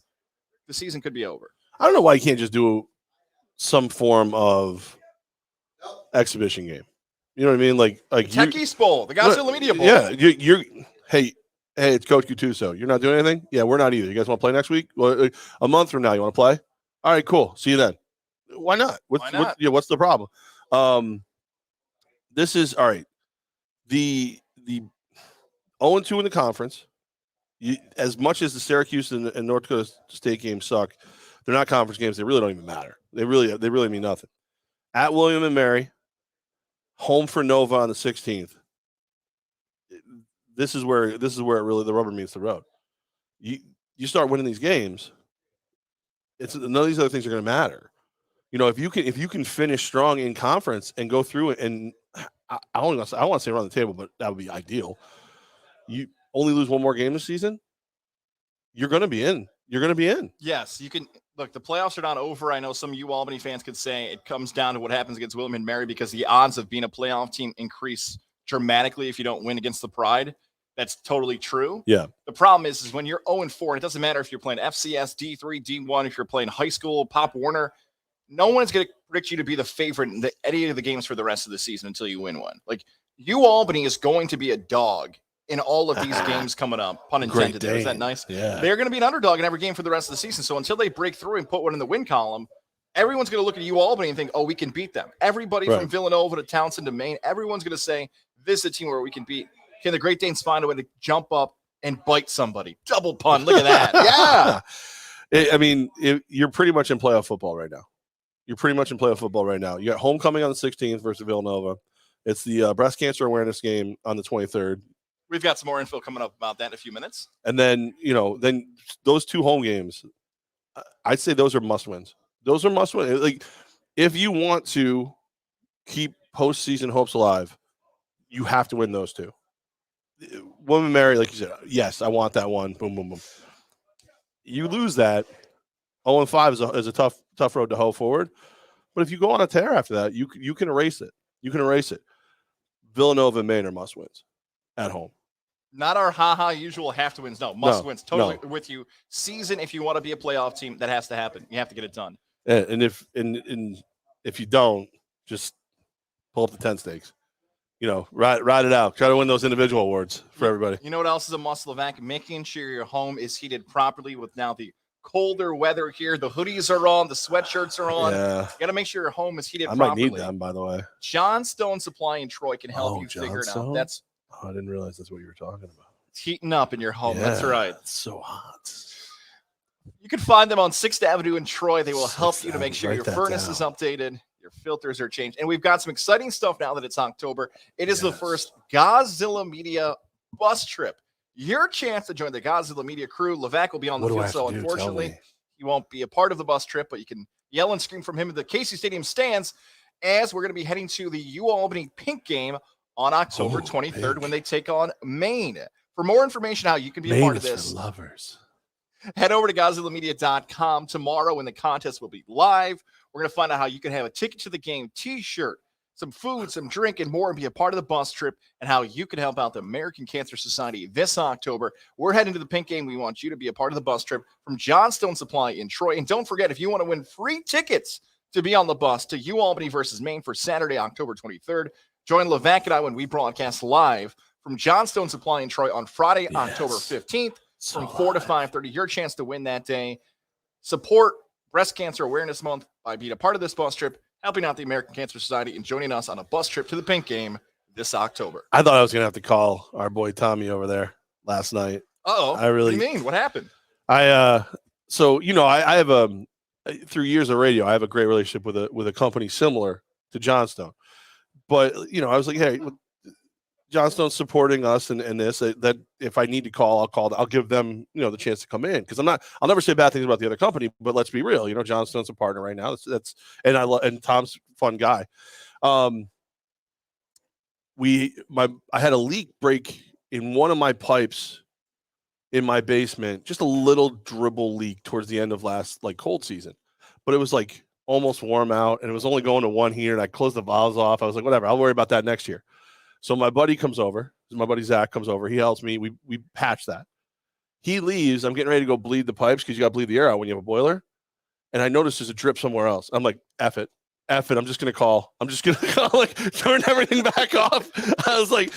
the season could be over. I don't know why you can't just do some form of exhibition game. You know what I mean? Like Tech East Bowl, the Godzilla Media Bowl. Yeah, hey, it's Coach Gattuso. You're not doing anything? Yeah, we're not either. You guys want to play next week? Well, a month from now, you want to play? All right, cool. See you then. Why not? What's the problem? This is all right. The 0-2 in the conference. As much as the Syracuse and North Dakota State games suck, they're not conference games. They really don't even matter. They really mean nothing. At William and Mary, home for Nova on the 16th. This is where it really the rubber meets the road. You start winning these games, none of these other things are going to matter. If you can finish strong in conference and go through it, and I want to say around the table, but that would be ideal. You only lose one more game this season, you're going to be in. You're going to be in. Yes, you can. Look, the playoffs are not over. I know some Albany fans could say it comes down to what happens against William and Mary because the odds of being a playoff team increase dramatically if you don't win against the Pride. That's totally true. Yeah. The problem is when you're 0-4, it doesn't matter if you're playing FCS, D3, D1, if you're playing high school, Pop Warner, no one's going to predict you to be the favorite in any of the games for the rest of the season until you win one. Like, Albany is going to be a dog in all of these games coming up. Pun intended. Is that nice? Yeah. They're going to be an underdog in every game for the rest of the season. So until they break through and put one in the win column, everyone's going to look at Albany and think, oh, we can beat them. Everybody from Villanova to Townsend to Maine, everyone's going to say, this is a team where we can beat. Can the Great Danes find a way to jump up and bite somebody? Double pun. Look at that. Yeah. You're pretty much in playoff football right now. You got homecoming on the 16th versus Villanova. It's the breast cancer awareness game on the 23rd. We've got some more info coming up about that in a few minutes. And then, then those two home games, I'd say those are must wins. Those are must wins. Like, if you want to keep postseason hopes alive, you have to win those two. William and Mary, like you said, yes, I want that one. Boom, boom, boom. You lose that, 0-5 is a tough road to hoe forward. But if you go on a tear after that, you can erase it. Villanova and Maine are must wins at home. Not our usual have to wins. No, must wins. Totally with you. Season, if you want to be a playoff team, that has to happen. You have to get it done. And if you don't, just pull up the 10 stakes. Ride it out. Try to win those individual awards for everybody. You know what else is a must, Levack? Making sure your home is heated properly with now the colder weather here. The hoodies are on. The sweatshirts are on. Yeah. You got to make sure your home is heated properly. I might need them, by the way. Johnstone Supply in Troy can help you figure it out. I didn't realize that's what you were talking about. It's heating up in your home. That's right. It's so hot. You can find them on 6th Avenue in Troy. They will help you to make sure your furnace is updated. Your filters are changed. And we've got some exciting stuff now that it's October. It is the first Godzilla Media bus trip. Your chance to join the Godzilla Media crew. Levack will be on the field, so unfortunately, he won't be a part of the bus trip, but you can yell and scream from him at the Casey Stadium stands as we're going to be heading to the Albany Pink game on October 23rd when they take on Maine. For more information how you can be a part of this, for lovers. Head over to GodzillaMedia.com tomorrow when the contest will be live. We're going to find out how you can have a ticket to the game, t-shirt, some food, some drink, and more, and be a part of the bus trip, and how you can help out the American Cancer Society this October. We're heading to the Pink game. We want you to be a part of the bus trip from Johnstone Supply in Troy. And don't forget, if you want to win free tickets to be on the bus to Albany versus Maine for Saturday, October 23rd, join Levack and I when we broadcast live from Johnstone Supply in Troy on Friday, October 15th from 4 to 5:30. Your chance to win that day. Support Breast Cancer Awareness Month by being a part of this bus trip, helping out the American Cancer Society, and joining us on a bus trip to the Pink game this October. I thought I was going to have to call our boy Tommy over there last night. Uh-oh. What do you mean? What happened? I have through years of radio, I have a great relationship with a company similar to Johnstone. But, I was like, hey, Johnstone's supporting us and this, that if I need to call, I'll give them, the chance to come in. Cause I'll never say bad things about the other company, but let's be real, Johnstone's a partner right now. And Tom's a fun guy. I had a leak break in one of my pipes in my basement, just a little dribble leak towards the end of last cold season, but it was almost warm out and it was only going to one heater and I closed the valves off. I was like, whatever, I'll worry about that next year. So my buddy Zach comes over. He helps me. We patch that. He leaves. I'm getting ready to go bleed the pipes because you got to bleed the air out when you have a boiler. And I noticed there's a drip somewhere else. I'm like, F it. I'm just going to call. Turn everything back off. I was like,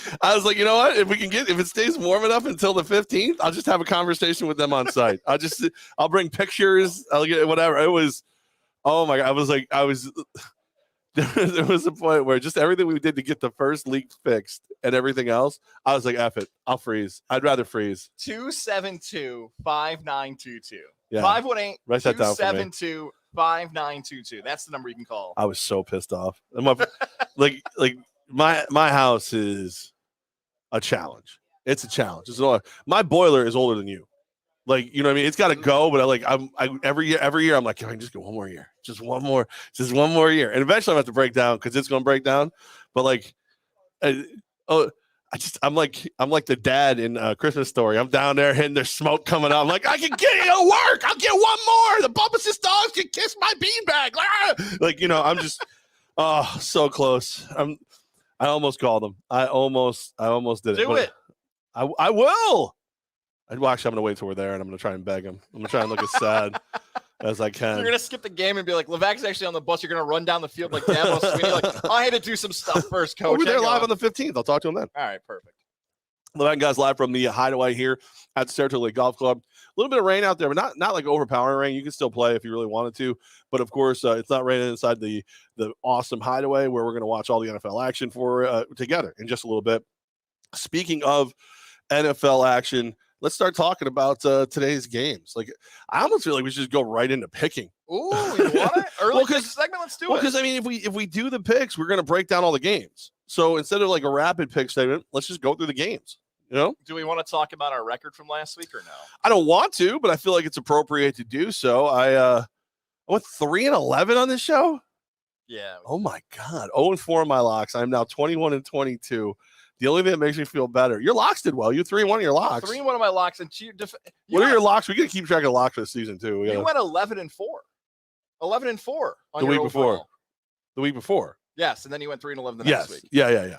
you know what? If it stays warm enough until the 15th, I'll just have a conversation with them on site. I'll bring pictures. I'll get whatever. It was, oh my God. there was a point where just everything we did to get the first leak fixed and everything else, I was like, F it. I'll freeze. I'd rather freeze. 272-5922. Yeah. 518-272-5922. That's the number you can call. I was so pissed off. Like my house is a challenge. It's a challenge. My boiler is older than you. Like, you know what I mean? It's got to go, but every year I'm like, can I just go one more year? Just one more year. And eventually I have to break down because it's going to break down. But like, I'm like the dad in Christmas Story. I'm down there and there's smoke coming out. I'm like, I can get it to work. I'll get one more. The Bubba's dogs can kiss my beanbag. Like, you know, I'm just, so close. I almost called him. I almost did it. Do it. I will. Actually, I'm going to wait till we're there, and I'm going to try and beg him. I'm going to try and look as sad as I can. You're going to skip the game and be like, Levack's actually on the bus. You're going to run down the field like Dabo Sweeney. Like, I had to do some stuff first, coach. We'll be there live on the 15th. I'll talk to him then. All right, perfect. Levack and Goz live from the Hideaway here at Saratoga Golf Club. A little bit of rain out there, but not like overpowering rain. You can still play if you really wanted to. But, of course, it's not raining inside the awesome Hideaway where we're going to watch all the NFL action together in just a little bit. Speaking of NFL action, let's start talking about today's games. Like, I almost feel like we should just go right into picking. Ooh, you want it? Early pick segment? Let's do it. Because, I mean, if we do the picks, we're going to break down all the games. So instead of like a rapid pick segment, let's just go through the games. You know? Do we want to talk about our record from last week or no? I don't want to, but I feel like it's appropriate to do so. I went 3-11 on this show. Yeah. Oh, my God. 0-4 on my locks. I'm now 21-22. The only thing that makes me feel better, your locks did well. You 3-1 on your locks. 3-1 on my locks. And what are your locks? We got to keep track of locks this season too. You went 11-4. 11-4 on the week before. The week before. Yes, and then you went 3-11 the next week. Yeah.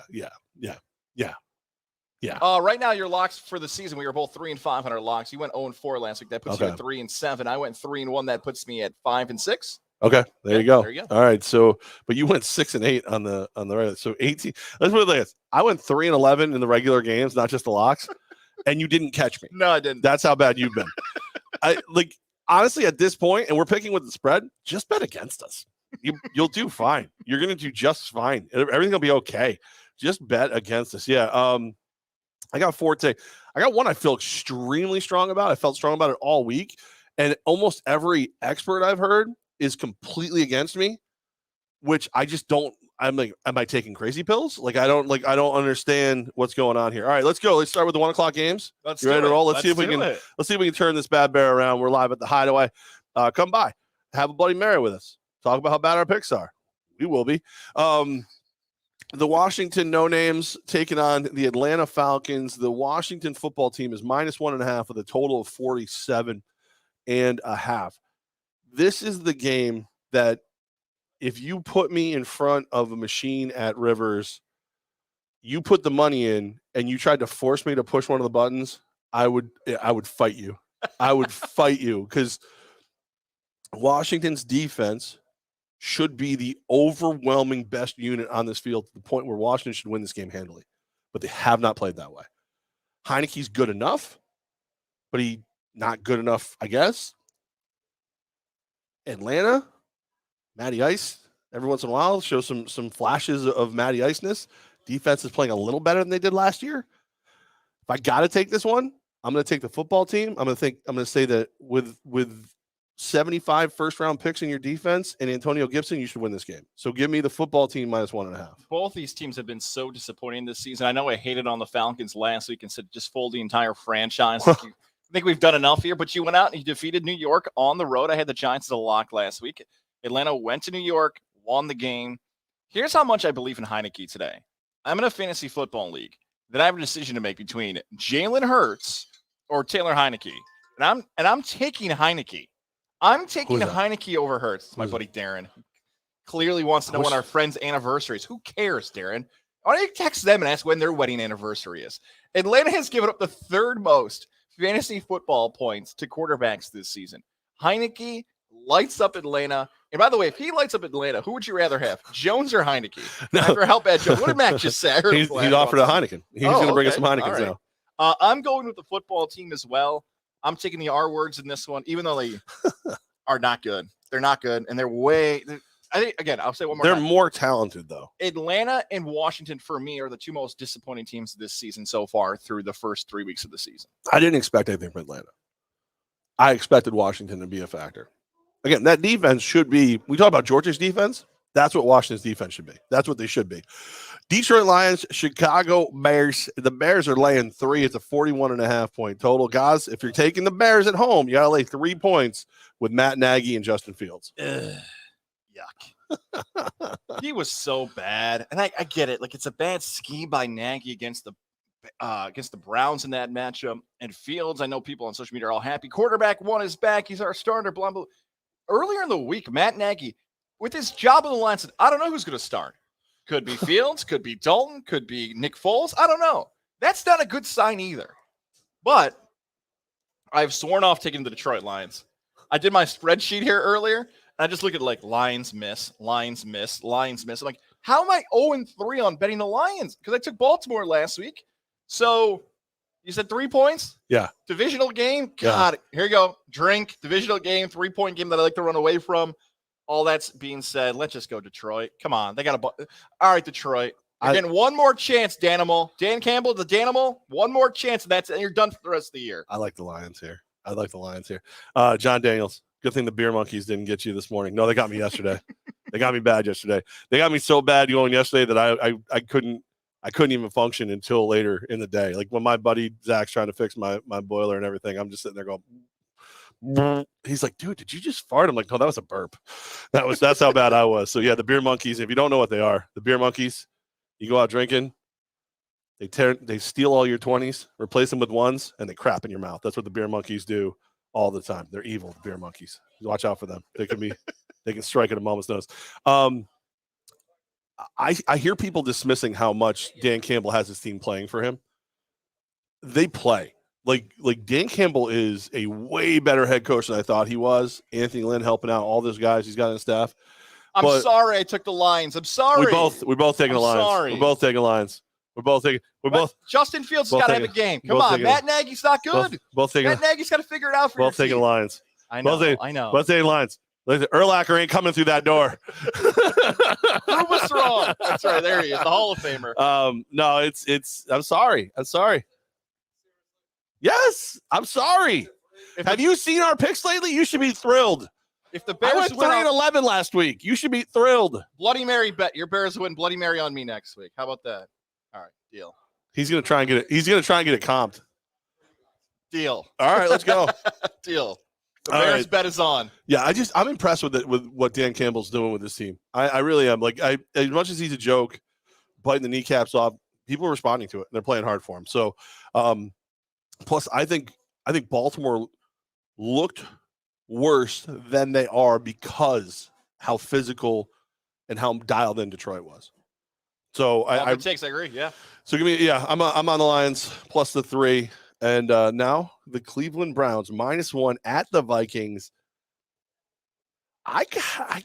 Right now, your locks for the season, we were both 3-5 on our locks. You went 0-4 last week. That puts you at 3-7. I went 3-1. That puts me at 5-6. Okay, there you go. There you go. All right, so but you went 6-8 on the regular. So 18. Let's put it like this. I went 3-11 in the regular games, not just the locks, and you didn't catch me. No, I didn't. That's how bad you've been. I like honestly at this point, and we're picking with the spread. Just bet against us. You'll do fine. You're gonna do just fine. Everything's gonna be okay. Just bet against us. Yeah. I got 4 today. I got one I feel extremely strong about. I felt strong about it all week, and almost every expert I've heard is completely against me, which I just don't. I'm like, am I taking crazy pills? Like, I don't understand what's going on here. All right, let's go. Let's start with the 1 o'clock games. Let's you ready to roll? Let's see if we can turn this bad bear around. We're live at the Hideaway. Come by, have a Bloody Mary with us. Talk about how bad our picks are. We will be. The Washington No Names taking on the Atlanta Falcons. The Washington football team is -1.5 with a total of 47.5. This is the game that if you put me in front of a machine at Rivers, you put the money in and you tried to force me to push one of the buttons, I would fight you. I would fight you because Washington's defense should be the overwhelming best unit on this field to the point where Washington should win this game handily. But they have not played that way. Heineke's good enough, but he's not good enough, I guess. Atlanta, Matty Ice, every once in a while shows some flashes of Matty Iceness. Defense is playing a little better than they did last year. If I got to take this one, I'm going to take the football team. I'm going to say that with 75 first-round picks in your defense and Antonio Gibson, you should win this game. So give me the football team -1.5. Both these teams have been so disappointing this season. I know I hated on the Falcons last week and said just fold the entire franchise. I think we've done enough here, but you went out and you defeated New York on the road. I had the Giants as a lock last week. Atlanta went to New York, won the game. Here's how much I believe in Heineke today. I'm in a fantasy football league that I have a decision to make between Jalen Hurts or Taylor Heineke. And I'm taking Heineke. I'm taking Heineke over Hurts. It's my buddy Darren. Clearly wants to know when our friend's anniversary is. Who cares, Darren? Why don't you text them and ask when their wedding anniversary is? Atlanta has given up the 3rd most fantasy football points to quarterbacks this season. Heineke lights up Atlanta. And by the way, if he lights up Atlanta, who would you rather have, Jones or Heineke? No. After how bad Jones. What did Matt just say? He's offered a Heineken. He's going to bring us some Heinekens now. I'm going with the football team as well. I'm taking the R words in this one, even though they are not good. They're not good, and they're way. I think, again, I'll say one more They're time. more talented, though. Atlanta and Washington, for me, are the two most disappointing teams this season so far through the first 3 weeks of the season. I didn't expect anything from Atlanta. I expected Washington to be a factor. Again, that defense should be, we talk about Georgia's defense. That's what Washington's defense should be. That's what they should be. Detroit Lions, Chicago Bears. The Bears are laying 3. It's a 41.5-point total. Guys, if you're taking the Bears at home, you got to lay 3 points with Matt Nagy and Justin Fields. Yuck. He was so bad. And I get it. Like, it's a bad scheme by Nagy against the Browns in that matchup. And Fields, I know people on social media are all happy. Quarterback 1 is back. He's our starter, blah, blah. Earlier in the week, Matt Nagy, with his job on the line, said, I don't know who's going to start. Could be Fields, could be Dalton, could be Nick Foles. I don't know. That's not a good sign either. But I've sworn off taking the Detroit Lions. I did my spreadsheet here earlier, and I just look at like Lions miss, Lions miss, Lions miss. I'm like, how am I 0-3 on betting the Lions? Because I took Baltimore last week. So you said 3 points? Yeah. Divisional game? God, Here you go. Drink, divisional game, 3-point game that I like to run away from. All that's being said, let's just go Detroit. Come on. They got all right, Detroit. You're getting one more chance, Danimal. Dan Campbell, the Danimal. One more chance, and you're done for the rest of the year. I like the Lions here. John Daniels, good thing the beer monkeys didn't get you this morning. No, they got me yesterday. They got me bad yesterday. They got me so bad going yesterday that I couldn't even function until later in the day. Like when my buddy Zach's trying to fix my boiler and everything, I'm just sitting there going, he's like, dude, did you just fart? I'm like, no, that was a burp. That's how bad I was. So yeah, the beer monkeys, if you don't know what they are, the beer monkeys, you go out drinking, they steal all your 20s, replace them with ones, and they crap in your mouth. That's what the beer monkeys do all the time. They're evil, the beer monkeys. Watch out for them. They can strike at a moment's notice. I hear people dismissing how much Dan Campbell has his team playing for him. They play. Like Dan Campbell is a way better head coach than I thought he was. Anthony Lynn helping out all those guys he's got on his staff. I'm sorry I took the Lions. I'm sorry. We both taking the Lions. Sorry. We're both taking Lions. Justin Fields has got to have a game. Come on, Matt Nagy's not good. Matt Nagy's got to figure it out for both taking the Lions. I know. Both taking Lions. Urlacher ain't coming through that door. Prove us wrong. That's right. There he is, the Hall of Famer. No, it's. I'm sorry. Yes, I'm sorry. Have you seen our picks lately? You should be thrilled. If the Bears went 3-11 last week, you should be thrilled. Bloody Mary bet. Your Bears win Bloody Mary on me next week. How about that? All right, deal. He's gonna try and get it. He's gonna try and get it comped. Deal. All right, let's go. Deal. The Bears bet is on. Yeah, I'm impressed with what Dan Campbell's doing with this team. I really am. Like, as much as he's a joke, biting the kneecaps off, people are responding to it. And they're playing hard for him. So, plus, I think Baltimore looked worse than they are because how physical and how dialed in Detroit was. So I agree. Yeah. So I'm on the Lions plus the 3. And now the Cleveland Browns -1 at the Vikings. I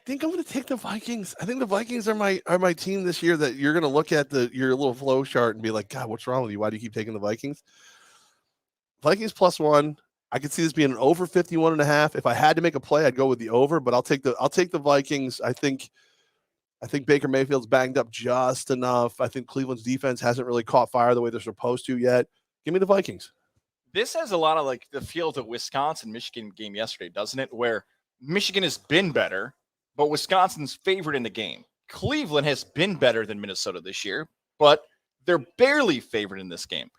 think I'm going to take the Vikings. I think the Vikings are my team this year that you're going to look at your little flow chart and be like, God, what's wrong with you? Why do you keep taking the Vikings? Vikings +1. I could see this being an over 51.5. If I had to make a play, I'd go with the over, but I'll take the Vikings. I think Baker Mayfield's banged up just enough. I think Cleveland's defense hasn't really caught fire the way they're supposed to yet. Give me the Vikings. This has a lot of like the feel of the Wisconsin-Michigan game yesterday, doesn't it? Where Michigan has been better, but Wisconsin's favored in the game. Cleveland has been better than Minnesota this year, but they're barely favored in this game.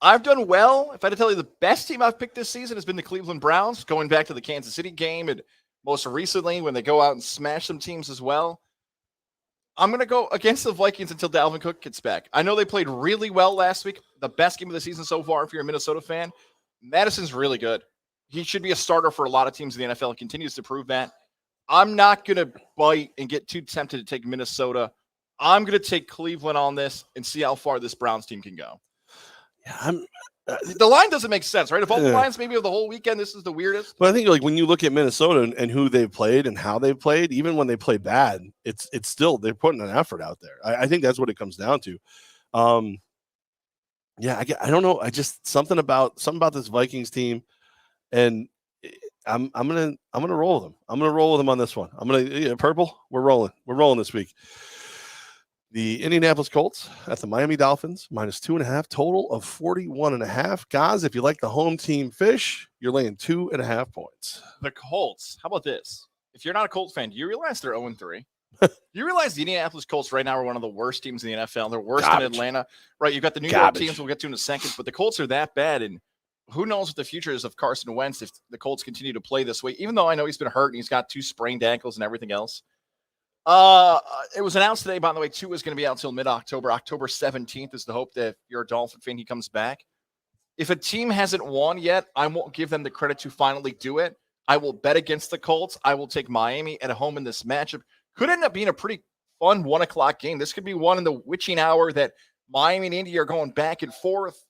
I've done well. If I had to tell you the best team I've picked this season has been the Cleveland Browns, going back to the Kansas City game and most recently when they go out and smash some teams as well. I'm going to go against the Vikings until Dalvin Cook gets back. I know they played really well last week. The best game of the season so far if you're a Minnesota fan. Madison's really good. He should be a starter for a lot of teams in the NFL and continues to prove that. I'm not going to bite and get too tempted to take Minnesota. I'm going to take Cleveland on this and see how far this Browns team can go. Yeah, the line doesn't make sense, right? If all the lines maybe of the whole weekend, this is the weirdest. But I think like when you look at Minnesota and who they've played and how they've played, even when they play bad, it's still they're putting an effort out there. I think that's what it comes down to. I don't know. I just something about this Vikings team, and I'm gonna roll with them. I'm gonna roll with them on this one. Purple. We're rolling this week. The Indianapolis Colts at the Miami Dolphins, -2.5, total of 41.5. Guys, if you like the home team fish, you're laying 2.5 points. The Colts. How about this? If you're not a Colts fan, do you realize they're 0-3? You realize the Indianapolis Colts right now are one of the worst teams in the NFL. They're worse than Atlanta. Right, you've got the New York teams we'll get to in a second, but the Colts are that bad, and who knows what the future is of Carson Wentz if the Colts continue to play this way, even though I know he's been hurt and he's got 2 sprained ankles and everything else. It was announced today, by the way, Tua is going to be out until mid-October. October 17th is the hope that if you're a Dolphin fan, he comes back. If a team hasn't won yet, I won't give them the credit to finally do it. I will bet against the Colts. I will take Miami at home in this matchup. Could end up being a pretty fun 1 o'clock game. This could be one in the witching hour that Miami and Indy are going back and forth.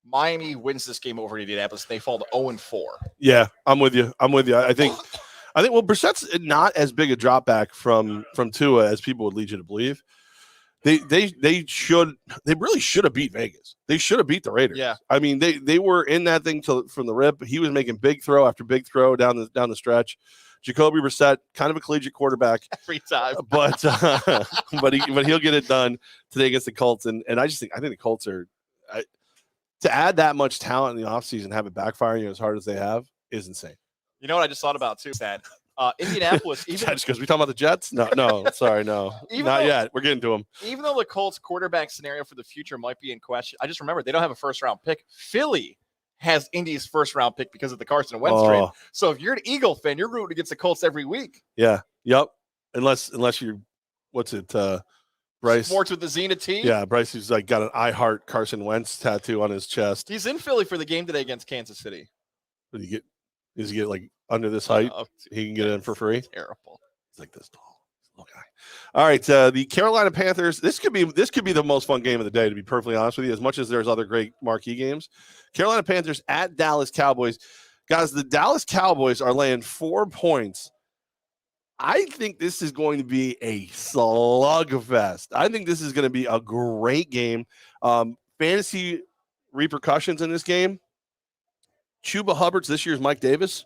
Miami wins this game over Indianapolis. They fall to 0-4. Yeah, I'm with you. I think Brissett's not as big a drop back from Tua as people would lead you to believe. They really should have beat Vegas. They should have beat the Raiders. Yeah. I mean, they were in that thing from the rip. He was making big throw after big throw down the stretch. Jacoby Brissett, kind of a collegiate quarterback every time, but he'll get it done today against the Colts. And I think the Colts are to add that much talent in the offseason and have it backfire you as hard as they have is insane. You know what I just thought about too? That Indianapolis, even just because we talking about the Jets? No, sorry, no, not yet. We're getting to them. Even though the Colts quarterback scenario for the future might be in question, I just remember they don't have a first round pick. Philly has Indy's first round pick because of the Carson Wentz trade. So if you're an Eagle fan, you're rooting against the Colts every week. Yeah. Yep. Unless you're, Bryce Sports with the Zenith team. Yeah, Bryce who's got an I Heart Carson Wentz tattoo on his chest. He's in Philly for the game today against Kansas City. Does he get under this height? He can get in for free. Terrible. He's like this tall. Little guy. All right, the Carolina Panthers. This could be the most fun game of the day, to be perfectly honest with you. As much as there's other great marquee games, Carolina Panthers at Dallas Cowboys. Guys, the Dallas Cowboys are laying 4 points. I think this is going to be a slugfest. I think this is going to be a great game. Fantasy repercussions in this game. Chuba Hubbard's this year's Mike Davis.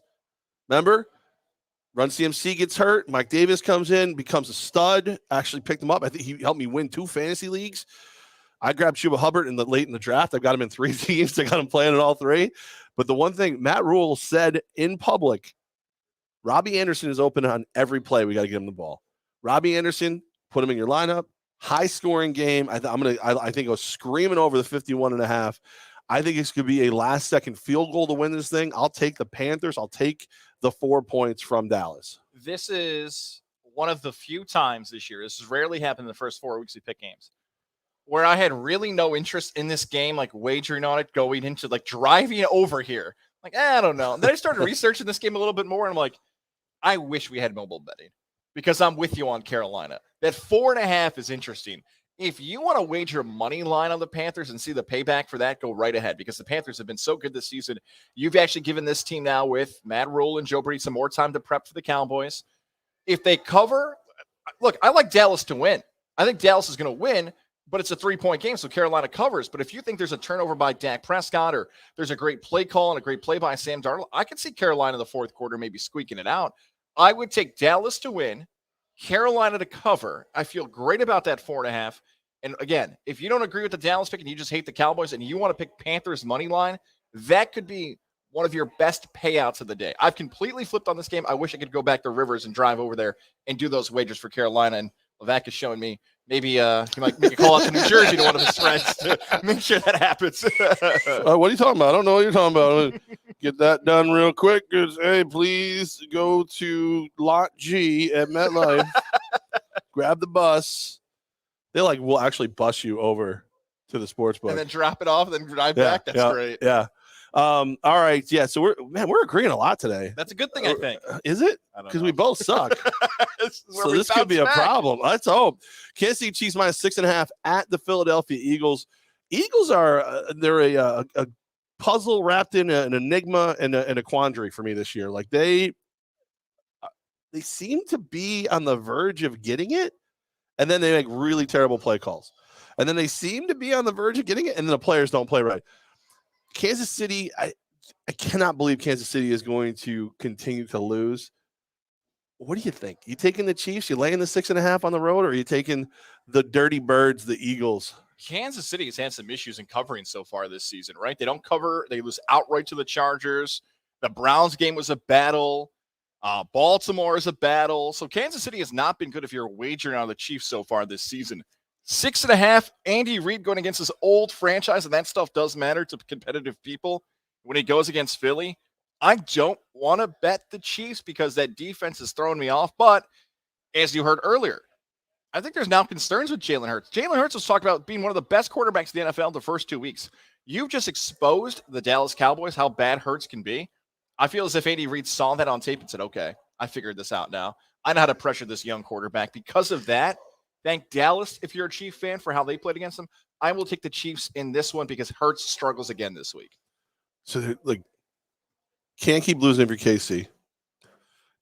Remember? Run CMC gets hurt. Mike Davis comes in, becomes a stud. Actually picked him up. I think he helped me win 2 fantasy leagues. I grabbed Chuba Hubbard late in the draft. I've got him in 3 teams. I got him playing in all 3. But the one thing Matt Rule said in public, Robbie Anderson is open on every play. We got to get him the ball. Robbie Anderson, put him in your lineup. High scoring game. I think I was screaming over the 51.5. I think it's going to be a last second field goal to win this thing. I'll take the Panthers. I'll take the 4 points from Dallas. This is one of the few times this year, this has rarely happened in the first 4 weeks we pick games, where I had really no interest in this game, wagering on it, going into driving over here. I don't know. And then I started researching this game a little bit more, and I'm like, I wish we had mobile betting, because I'm with you on Carolina. That 4.5 is interesting. If you want to wager money line on the Panthers and see the payback for that, go right ahead, because the Panthers have been so good this season. You've actually given this team now with Matt Rule and Joe Brady some more time to prep for the Cowboys. If they cover, look, I like Dallas to win. I think Dallas is going to win, but it's a 3-point game, so Carolina covers. But if you think there's a turnover by Dak Prescott, or there's a great play call and a great play by Sam Darnold, I could see Carolina in the fourth quarter maybe squeaking it out. I would take Dallas to win, Carolina to cover. I feel great about that 4.5. And again, if you don't agree with the Dallas pick and you just hate the Cowboys and you want to pick Panthers money line, that could be one of your best payouts of the day. I've completely flipped on this game. I wish I could go back to Rivers and drive over there and do those wagers for Carolina. And Levack is showing me maybe he might make a call out to New Jersey to one of his friends to make sure that happens. What are you talking about? I don't know what you're talking about. Get that done real quick. Hey, please go to Lot G at MetLife. Grab the bus. They will actually bus you over to the sports book and then drop it off and then drive back. That's great. Yeah. All right. Yeah. So we're agreeing a lot today. That's a good thing, I think. Is it? Because we both suck. So this could be a problem. Let's hope. Kansas City Chiefs -6.5 at the Philadelphia Eagles. Eagles are they're a puzzle wrapped in an enigma and a quandary for me this year. They seem to be on the verge of getting it, and then they make really terrible play calls. And then they seem to be on the verge of getting it, and then the players don't play right. Kansas City, cannot believe Kansas City is going to continue to lose. What do you think? You taking the Chiefs? You laying the 6.5 on the road, or are you taking the Dirty Birds, the Eagles? Kansas City has had some issues in covering so far this season, right? They don't cover. They lose outright to the Chargers. The Browns game was a battle. Baltimore is a battle. So Kansas City has not been good if you're wagering on the Chiefs so far this season. 6.5, Andy Reid going against his old franchise, and that stuff does matter to competitive people when he goes against Philly. I don't want to bet the Chiefs because that defense is throwing me off. But as you heard earlier, I think there's now concerns with Jalen Hurts. Jalen Hurts was talking about being one of the best quarterbacks in the NFL the first 2 weeks. You've just exposed the Dallas Cowboys how bad Hurts can be. I feel as if Andy Reid saw that on tape and said, okay, I figured this out now. I know how to pressure this young quarterback. Because of that, thank Dallas, if you're a Chief fan, for how they played against them. I will take the Chiefs in this one because Hurts struggles again this week. So, can't keep losing for KC.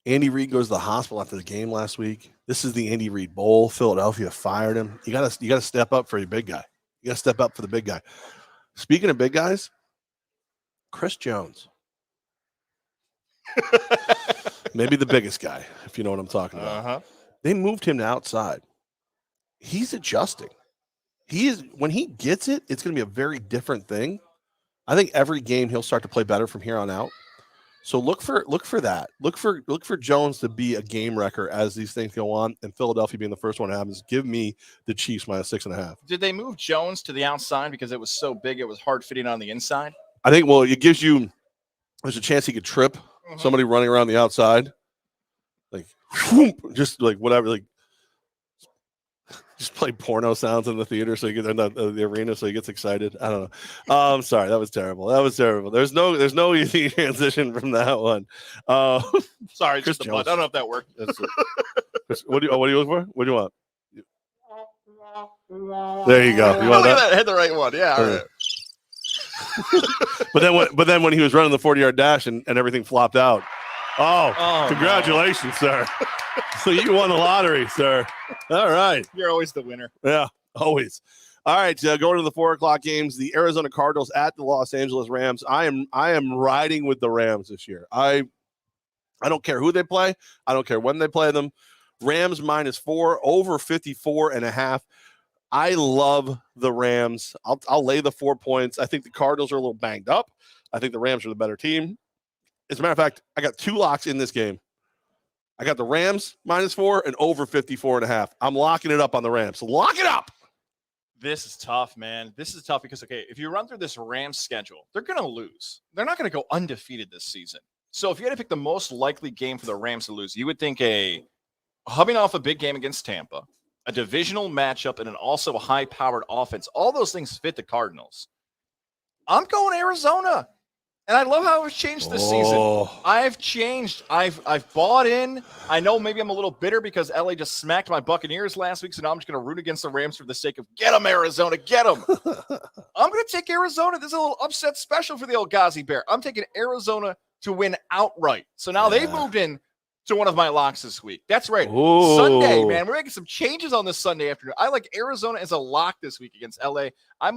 Andy Reid goes to the hospital after the game last week. This is the Andy Reid Bowl. Philadelphia fired him. You gotta step up for your big guy. You gotta step up for the big guy. Speaking of big guys, Chris Jones. Maybe the biggest guy, if you know what I'm talking about. They moved him to outside. He's adjusting. When he gets it, it's going to be a very different thing. I think every game he'll start to play better from here on out. So look for that. Look for Jones to be a game wrecker as these things go on, and Philadelphia being the first one to happens. Give me the Chiefs minus 6.5. Did they move Jones to the outside because it was so big it was hard fitting on the inside? I think. Well, it gives you. There's a chance he could trip somebody running around the outside, like whoop, just like whatever, like just play porno sounds in the theater so you get in the arena so he gets excited. I don't know. I'm sorry, that was terrible. There's no easy transition from that one. Sorry, just the butt. I don't know if that worked. What do you look for? What do you want? There you go. You want that? I had the right one. Yeah. All right. But then when he was running the 40-yard dash and everything flopped out. Oh, congratulations, no. Sir. So you won the lottery, sir. All right. You're always the winner. Yeah, always. All right, going to the 4:00 games, the Arizona Cardinals at the Los Angeles Rams. I am riding with the Rams this year. I don't care who they play. I don't care when they play them. Rams -4, over 54.5. I love the Rams. I'll lay the 4 points. I think the Cardinals are a little banged up. I think the Rams are the better team. As a matter of fact, I got 2 locks in this game. I got the Rams -4 and over 54.5. I'm locking it up on the Rams. So lock it up. This is tough, man. This is tough because, okay, if you run through this Rams schedule, they're going to lose. They're not going to go undefeated this season. So if you had to pick the most likely game for the Rams to lose, you would think hubbing off a big game against Tampa, a divisional matchup, and also a high-powered offense. All those things fit the Cardinals. I'm going Arizona. And I love how it's changed this season. I've changed. I've bought in. I know maybe I'm a little bitter because LA just smacked my Buccaneers last week, so now I'm just going to root against the Rams for the sake of get them, Arizona, get them. I'm going to take Arizona. This is a little upset special for the old Ghazi Bear. I'm taking Arizona to win outright. So now they've moved in to one of my locks this week. That's right. Ooh. Sunday, man. We're making some changes on this Sunday afternoon. I like Arizona as a lock this week against LA. I'm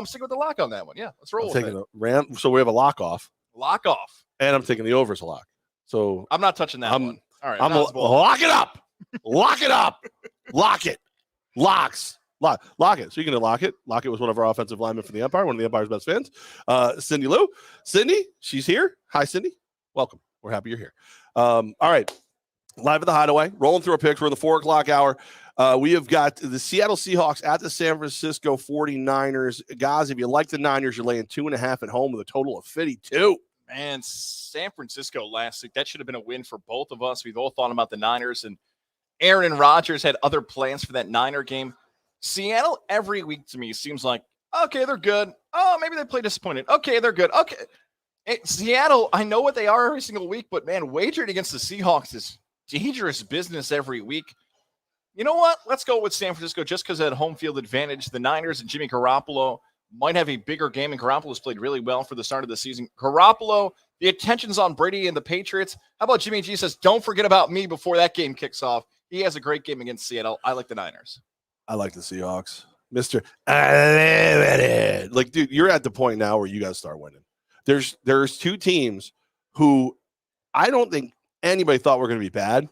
sticking with the lock on that one. Yeah, let's roll with it. So we have a lock off. Lock off. And I'm taking the over as a lock. So I'm not touching that one. All right. Lock it up. Lock it up. Lock it. Locks. Lock it. So you can lock it. Lock it was one of our offensive linemen for the Empire, one of the Empire's best fans. Cindy Lou. Cindy, she's here. Hi, Cindy. Welcome. We're happy you're here. All right. Live at the Hideaway. Rolling through our picks. We're in the 4:00 hour. We have got the Seattle Seahawks at the San Francisco 49ers. Guys, if you like the Niners, you're laying 2.5 at home with a total of 52. Man, San Francisco last week, that should have been a win for both of us. We've all thought about the Niners, and Aaron Rodgers had other plans for that Niner game. Seattle every week to me seems like, okay, they're good. Oh, maybe they play disappointed. Okay, they're good. Okay. Seattle, I know what they are every single week, but man, wagering against the Seahawks is dangerous business every week. You know what? Let's go with San Francisco just because of that home field advantage. The Niners and Jimmy Garoppolo might have a bigger game, and Garoppolo's played really well for the start of the season. Garoppolo, the attention's on Brady and the Patriots. How about Jimmy G says, don't forget about me before that game kicks off. He has a great game against Seattle. I like the Niners. I like the Seahawks. Mr. Unlimited. Like, dude, you're at the point now where you got to start winning. There's two teams who I don't think anybody thought were going to be bad,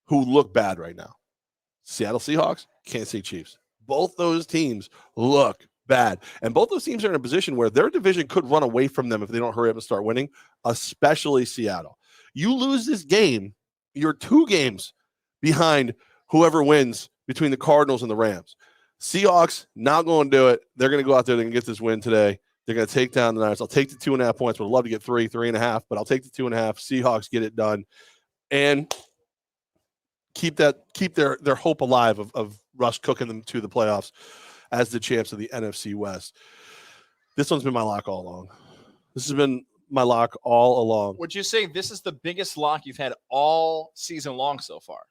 who look bad right now. Seattle Seahawks, Kansas City Chiefs. Both those teams look bad. And both those teams are in a position where their division could run away from them if they don't hurry up and start winning, especially Seattle. You lose this game, you're 2 games behind whoever wins between the Cardinals and the Rams. Seahawks not going to do it. They're going to go out there and get this win today. They're going to take down the Niners. I'll take the 2.5 points, but I'd love to get 3.5, but I'll take the 2.5. Seahawks get it done and keep their hope alive of Russ cooking them to the playoffs as the champs of the NFC West. This one's been my lock all along. This has been my lock all along. Would you say this is the biggest lock you've had all season long so far?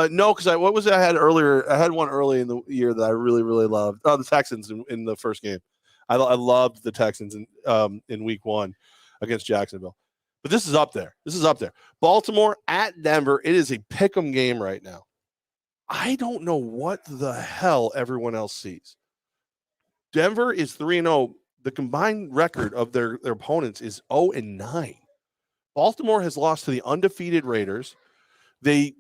No, because what was it I had earlier? I had one early in the year that I really, really loved. Oh, the Texans in the first game. I loved the Texans in week 1 against Jacksonville. But this is up there. Baltimore at Denver. It is a pick'em game right now. I don't know what the hell everyone else sees. Denver is 3-0. The combined record of their opponents is 0-9. Baltimore has lost to the undefeated Raiders. They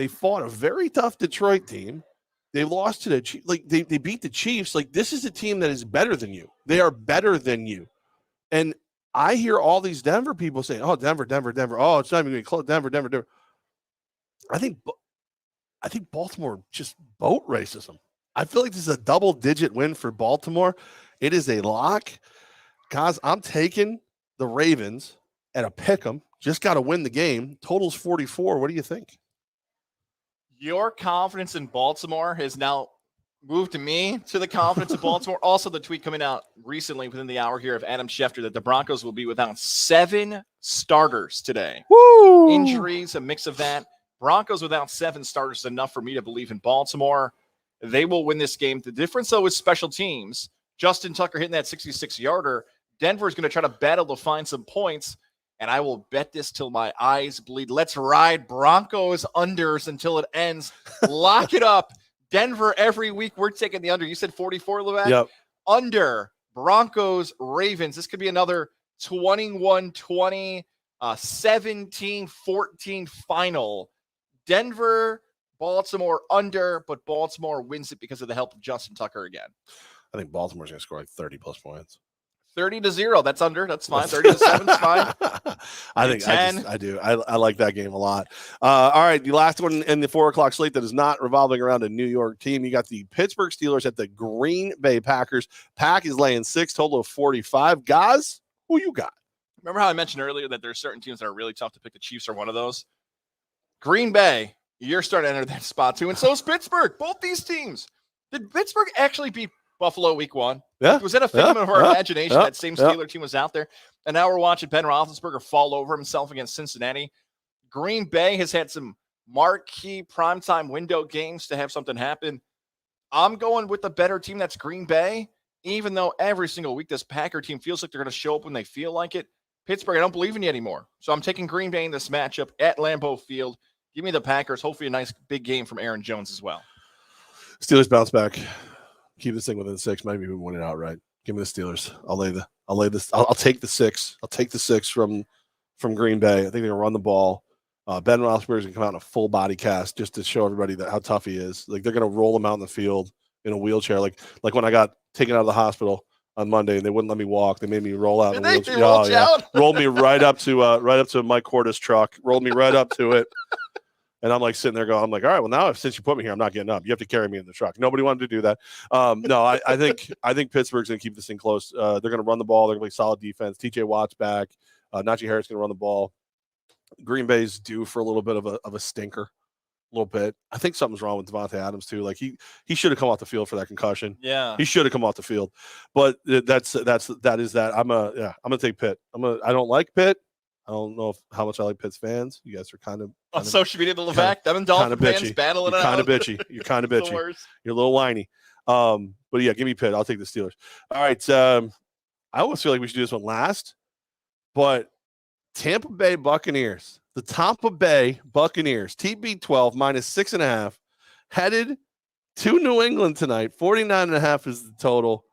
fought a very tough Detroit team. They lost to they beat the Chiefs. Like, this is a team that is better than you. They are better than you. And I hear all these Denver people saying, "Oh, Denver. Oh, it's not even going to be close. Denver." I think Baltimore just boat races them. I feel like this is a double-digit win for Baltimore. It is a lock. Guys, I'm taking the Ravens at a pick'em. Just got to win the game. Total's 44. What do you think? Your confidence in Baltimore has now moved me to the confidence of Baltimore. Also, the tweet coming out recently within the hour here of Adam Schefter that the Broncos will be without 7 starters today. Woo! Injuries, a mix of that. Broncos without 7 starters is enough for me to believe in Baltimore. They will win this game. The difference, though, is special teams. Justin Tucker hitting that 66-yarder. Denver is going to try to battle to find some points, and I will bet this till my eyes bleed. Let's ride Broncos unders until it ends. Lock it up. Denver every week. We're taking the under. You said 44, Levack? Yep. Under Broncos, Ravens. This could be another 21-20, 17-14 final. Denver, Baltimore under, but Baltimore wins it because of the help of Justin Tucker again. I think Baltimore's going to score like 30-plus points. 30-0. That's under. That's fine. 30-7 is fine. I do. I like that game a lot. All right. The last one in the 4:00 slate that is not revolving around a New York team. You got the Pittsburgh Steelers at the Green Bay Packers. Pack is laying 6, total of 45. Goz, who you got? Remember how I mentioned earlier that there are certain teams that are really tough to pick? The Chiefs are one of those. Green Bay, you're starting to enter that spot too. And so is Pittsburgh. Both these teams. Did Pittsburgh actually beat Buffalo week 1? Yeah. Was that a figment of our imagination? That same Steeler team was out there. And now we're watching Ben Roethlisberger fall over himself against Cincinnati. Green Bay has had some marquee primetime window games to have something happen. I'm going with the better team. That's Green Bay. Even though every single week this Packer team feels like they're going to show up when they feel like it. Pittsburgh, I don't believe in you anymore. So I'm taking Green Bay in this matchup at Lambeau Field. Give me the Packers. Hopefully a nice big game from Aaron Jones as well. Steelers bounce back. Keep this thing within 6. Maybe even win it outright. Give me the Steelers. I'll take the 6. I'll take the 6 from Green Bay. I think they're gonna run the ball. Ben Roethlisberger's gonna come out in a full body cast just to show everybody that how tough he is. Like, they're gonna roll him out in the field in a wheelchair. Like when I got taken out of the hospital on Monday and they wouldn't let me walk. They made me roll out in a wheelchair. Rolled me right up to Mike Corda's truck. Rolled me right up to it. And I'm like sitting there going, I'm like, all right, well, now since you put me here, I'm not getting up. You have to carry me in the truck. Nobody wanted to do that. No, I think Pittsburgh's going to keep this thing close. They're going to run the ball. They're going to play solid defense. TJ Watt's back. Najee Harris going to run the ball. Green Bay's due for a little bit of a stinker, a little bit. I think something's wrong with Devontae Adams too. Like he should have come off the field for that concussion. Yeah, he should have come off the field. But that is that. I'm gonna take Pitt. I don't like Pitt. I don't know how much I like Pitt's fans. You guys are kind of on social media. The Levack, them Dolphin fans battling it out. Kind of bitchy. You're kind of bitchy. You're a little whiny. But yeah, give me Pitt. I'll take the Steelers. All right. I almost feel like we should do this one last, but Tampa Bay Buccaneers, the Tampa Bay Buccaneers, TB12 -6.5, headed to New England tonight. 49.5 is the total.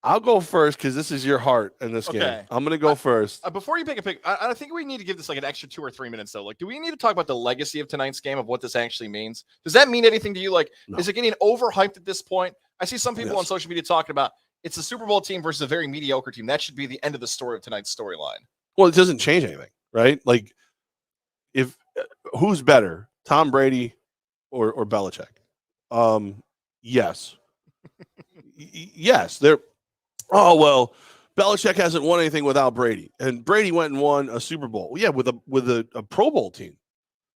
I'll go first because this is your heart in this game. I'm going to go first. Before you pick a pick, I think we need to give this like an extra 2 or 3 minutes though. Like, do we need to talk about the legacy of tonight's game of what this actually means? Does that mean anything to you? Like, is it getting overhyped at this point? I see some people on social media talking about it's a Super Bowl team versus a very mediocre team. That should be the end of the story of tonight's storyline. Well, it doesn't change anything, right? Like, if who's better, Tom Brady or Belichick? Yes. Yes, they're. Oh, well, Belichick hasn't won anything without Brady. And Brady went and won a Super Bowl. Yeah, with a Pro Bowl team.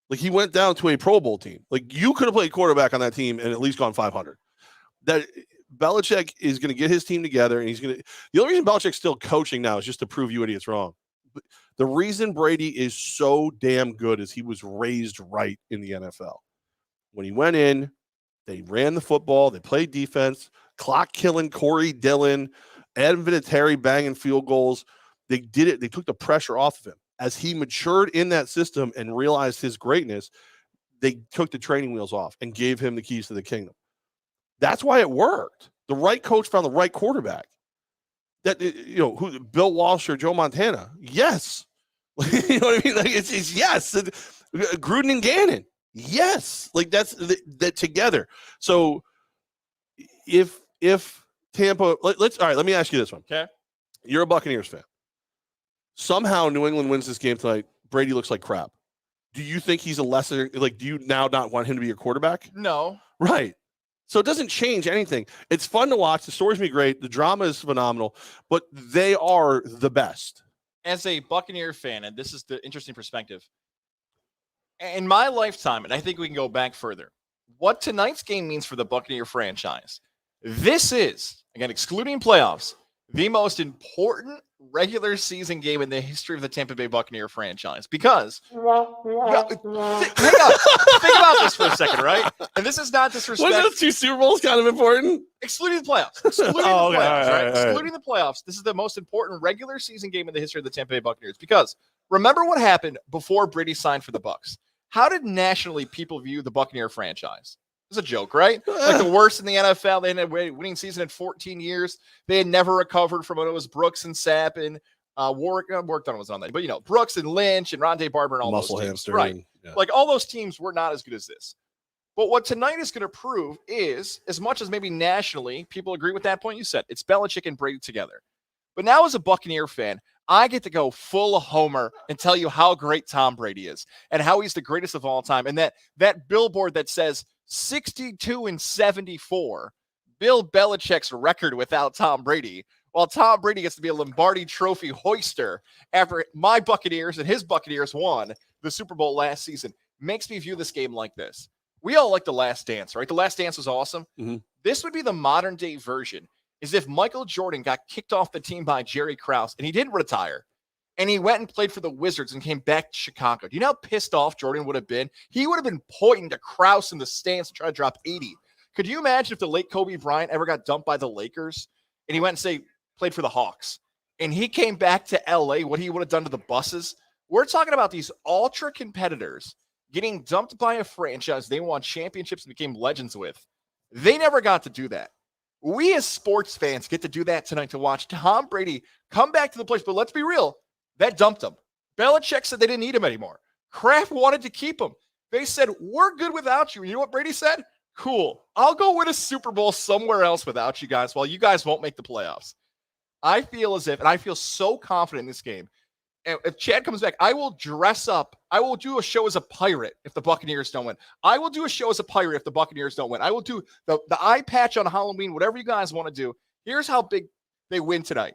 Like, he went down to a Pro Bowl team. Like, you could have played quarterback on that team and at least gone 500. That Belichick is going to get his team together, and he's going to – the only reason Belichick's still coaching now is just to prove you idiots wrong. But the reason Brady is so damn good is he was raised right in the NFL. When he went in, they ran the football. They played defense. Clock killing Corey Dillon, Adam Vinatieri banging field goals. They did it. They took the pressure off of him. As he matured in that system and realized his greatness, they took the training wheels off and gave him the keys to the kingdom. That's why it worked. The right coach found the right quarterback. That, who, Bill Walsh or Joe Montana? Yes. You know what I mean? Like, it's yes. Gruden and Gannon. Yes. Like, that's that together. So if Tampa, let me ask you this one. Okay. You're a Buccaneers fan. Somehow New England wins this game tonight. Brady looks like crap. Do you think he's a lesser, like, do you now not want him to be your quarterback? No. Right. So it doesn't change anything. It's fun to watch. The story's be great. The drama is phenomenal, but they are the best. As a Buccaneer fan, and this is the interesting perspective, in my lifetime, and I think we can go back further, what tonight's game means for the Buccaneer franchise, this is, again, excluding playoffs, the most important regular season game in the history of the Tampa Bay Buccaneer franchise. Because, think about this for a second, right? And this is not disrespect. Wasn't those 2 Super Bowls kind of important? Excluding the playoffs. Excluding the playoffs, this is the most important regular season game in the history of the Tampa Bay Buccaneers. Because remember what happened before Brady signed for the Bucs. How did nationally people view the Buccaneer franchise? It's a joke, right? Like the worst in the NFL. They had a winning season in 14 years. They had never recovered from when it was Brooks and Sapp and Warwick Dunn was on that. But, Brooks and Lynch and Rondé Barber and all those teams. Right. Yeah. Like, all those teams were not as good as this. But what tonight is going to prove is, as much as maybe nationally people agree with that point you said, it's Belichick and Brady together. But now as a Buccaneer fan, I get to go full homer and tell you how great Tom Brady is and how he's the greatest of all time. And that billboard that says 62-74, Bill Belichick's record without Tom Brady, while Tom Brady gets to be a Lombardi Trophy hoister after my Buccaneers and his Buccaneers won the Super Bowl last season, makes me view this game like this. We all like The Last Dance, right? The Last Dance was awesome. Mm-hmm. This would be the modern day version. Is if Michael Jordan got kicked off the team by Jerry Krause and he didn't retire and he went and played for the Wizards and came back to Chicago. Do you know how pissed off Jordan would have been? He would have been pointing to Krause in the stands to try to drop 80. Could you imagine if the late Kobe Bryant ever got dumped by the Lakers and he went and say played for the Hawks and he came back to LA, what he would have done to the buses? We're talking about these ultra competitors getting dumped by a franchise they won championships and became legends with. They never got to do that. We as sports fans get to do that tonight to watch Tom Brady come back to the place. But let's be real, that dumped him. Belichick said they didn't need him anymore. Kraft wanted to keep him. They said, we're good without you. And you know what Brady said? Cool. I'll go win a Super Bowl somewhere else without you guys while you guys won't make the playoffs. I feel as if, and I feel so confident in this game, if Chad comes back, I will dress up. I will do a show as a pirate if the Buccaneers don't win. I will do a show as a pirate if the Buccaneers don't win. I will do the eye patch on Halloween, whatever you guys want to do. Here's how big they win tonight.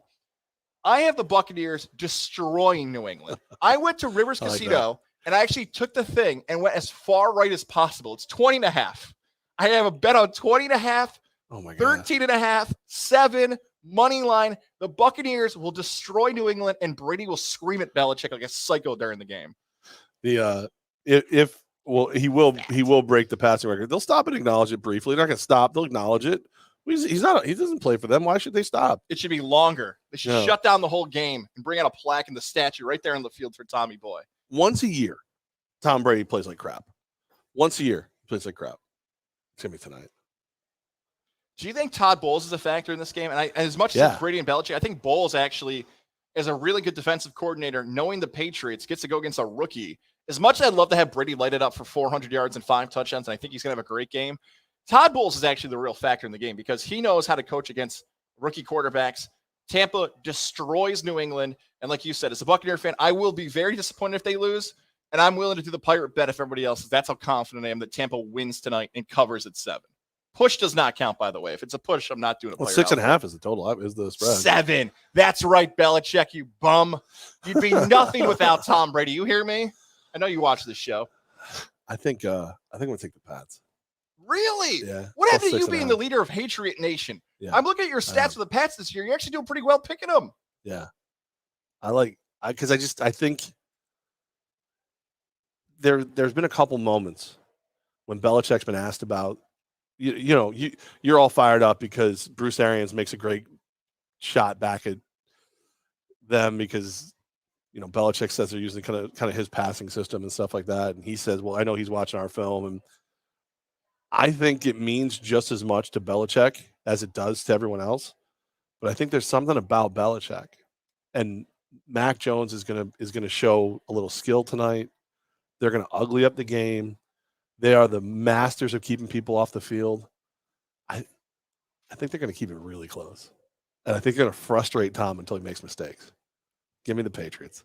I have the Buccaneers destroying New England. I went to Rivers Casino, and I actually took the thing and went as far right as possible. It's 20.5. I have a bet on 20.5, 13.5, 7, money line. The Buccaneers will destroy New England, and Brady will scream at Belichick like a psycho during the game. He will break the passing record. They'll stop and acknowledge it briefly. They're not going to stop. They'll acknowledge it. He doesn't play for them. Why should they stop? It should be longer. They should shut down the whole game and bring out a plaque and the statue right there in the field for Tommy Boy. Once a year, Tom Brady plays like crap. Once a year, he plays like crap. It's going to be tonight. Do you think Todd Bowles is a factor in this game? And as much as Brady and Belichick, I think Bowles actually is a really good defensive coordinator, knowing the Patriots, gets to go against a rookie. As much as I'd love to have Brady light it up for 400 yards and 5 touchdowns, and I think he's going to have a great game, Todd Bowles is actually the real factor in the game because he knows how to coach against rookie quarterbacks. Tampa destroys New England. And like you said, as a Buccaneer fan, I will be very disappointed if they lose. And I'm willing to do the pirate bet if everybody else is. That's how confident I am that Tampa wins tonight and covers at 7. Push does not count, by the way. If it's a push, I'm not doing it. Well, 6.5 is the total. Is the spread 7? That's right, Belichick, you bum. You'd be nothing without Tom Brady. You hear me? I know you watch this show. I think I'm gonna take the Pats. Really? Yeah. What happened to you being the leader of Patriot Nation? Yeah. I'm looking at your stats for the Pats this year. You're actually doing pretty well picking them. Yeah. I think there's been a couple moments when Belichick's been asked about, you're all fired up because Bruce Arians makes a great shot back at them because, Belichick says they're using kind of his passing system and stuff like that. And he says, well, I know he's watching our film. And I think it means just as much to Belichick as it does to everyone else. But I think there's something about Belichick. And Mac Jones is gonna show a little skill tonight. They're gonna ugly up the game. They are the masters of keeping people off the field. I think they're gonna keep it really close, and I think they're gonna frustrate Tom until he makes mistakes. Give me the Patriots.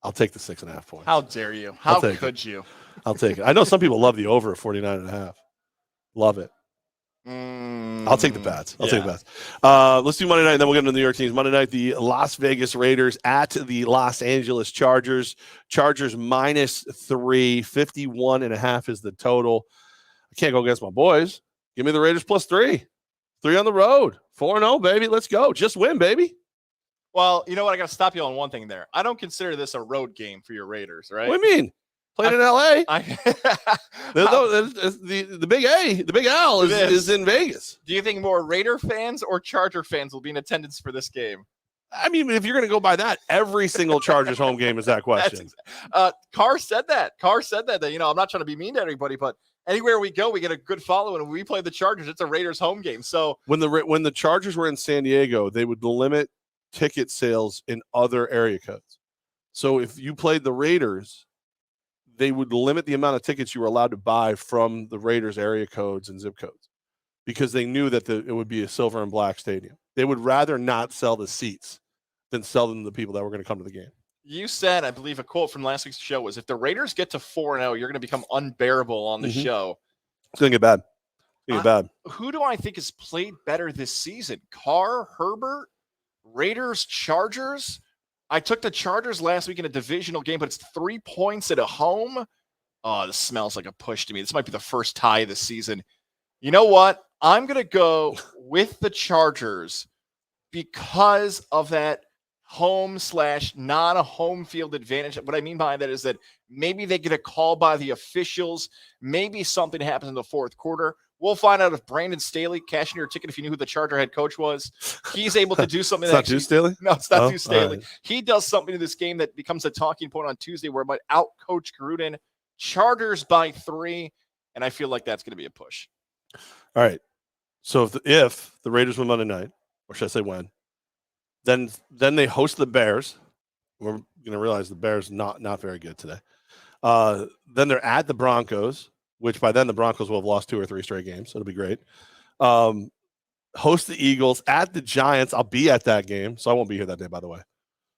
I'll take the 6.5 points. How dare you? How could you? I'll take it. I know some people love the over at 49.5. Love it. I'll take the Pats. I'll take the Pats. Let's do Monday night, and then we'll get into the New York teams. Monday night, the Las Vegas Raiders at the Los Angeles Chargers. Chargers -3, 51.5 is the total. I can't go against my boys. Give me the Raiders +3. 3 on the road. 4-0, baby. Let's go. Just win, baby. Well, you know what? I got to stop you on one thing there. I don't consider this a road game for your Raiders, right? What do you mean? Played in L.A. The Big A, the Big L is in Vegas. Do you think more Raider fans or Charger fans will be in attendance for this game? I mean, if you're going to go by that, every single Chargers home game is that question. Carr said that. I'm not trying to be mean to everybody, but anywhere we go, we get a good follow, and when we play the Chargers, it's a Raiders home game. So when the Chargers were in San Diego, they would limit ticket sales in other area codes. So if you played the Raiders, they would limit the amount of tickets you were allowed to buy from the Raiders area codes and zip codes because they knew that it would be a silver and black stadium. They would rather not sell the seats than sell them to the people that were going to come to the game. You said, I believe a quote from last week's show was, if the Raiders get to 4-0, you're going to become unbearable on the show. It's going to get bad. Bad. Who do I think has played better this season? Carr, Herbert, Raiders, Chargers? I took the Chargers last week in a divisional game, but it's 3 points at a home. Oh, this smells like a push to me. This might be the first tie of the season. You know what? I'm going to go with the Chargers because of that home/non-home field advantage. What I mean by that is that maybe they get a call by the officials. Maybe something happens in the fourth quarter. We'll find out if Brandon Staley, cashing your ticket if you knew who the Charger head coach was, he's able to do something. It's not Deuce Staley? No, it's not Deuce Staley. Right. He does something in this game that becomes a talking point on Tuesday where it might out-coach Gruden. Chargers by 3, and I feel like that's going to be a push. All right. So if the Raiders win Monday night, or should I say when, then they host the Bears. We're going to realize the Bears not very good today. Then they're at the Broncos, which by then the Broncos will have lost 2 or 3 straight games. So it'll be great. Host the Eagles at the Giants. I'll be at that game. So I won't be here that day, by the way.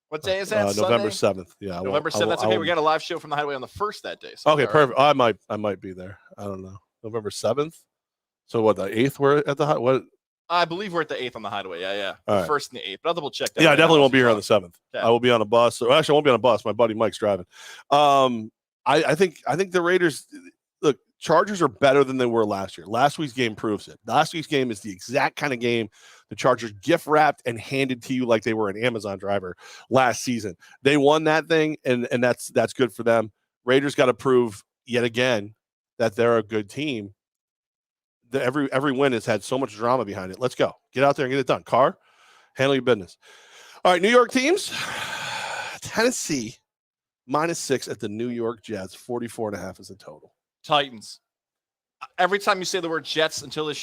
What day is that? November 7th. Yeah. November 7th. That's okay. We got a live show from the Hideaway on the 1st that day. So okay, perfect. Right. I might be there. I don't know. November 7th. So what, the 8th we're at the what? I believe we're at the 8th on the Hideaway. Yeah. All right. 1st and the 8th. But we'll check that. Yeah, I definitely won't be here on the 7th. Okay. I will be on a bus. Or actually, I won't be on a bus. My buddy Mike's driving. I think the Raiders. Look, Chargers are better than they were last year. Last week's game proves it. Last week's game is the exact kind of game the Chargers gift wrapped and handed to you like they were an Amazon driver last season. They won that thing, and that's good for them. Raiders got to prove yet again that they're a good team. Every win has had so much drama behind it. Let's go. Get out there and get it done. Carr, handle your business. All right, New York teams. Tennessee -6 at the New York Jets. 44.5 is the total. Titans. Every time you say the word Jets until the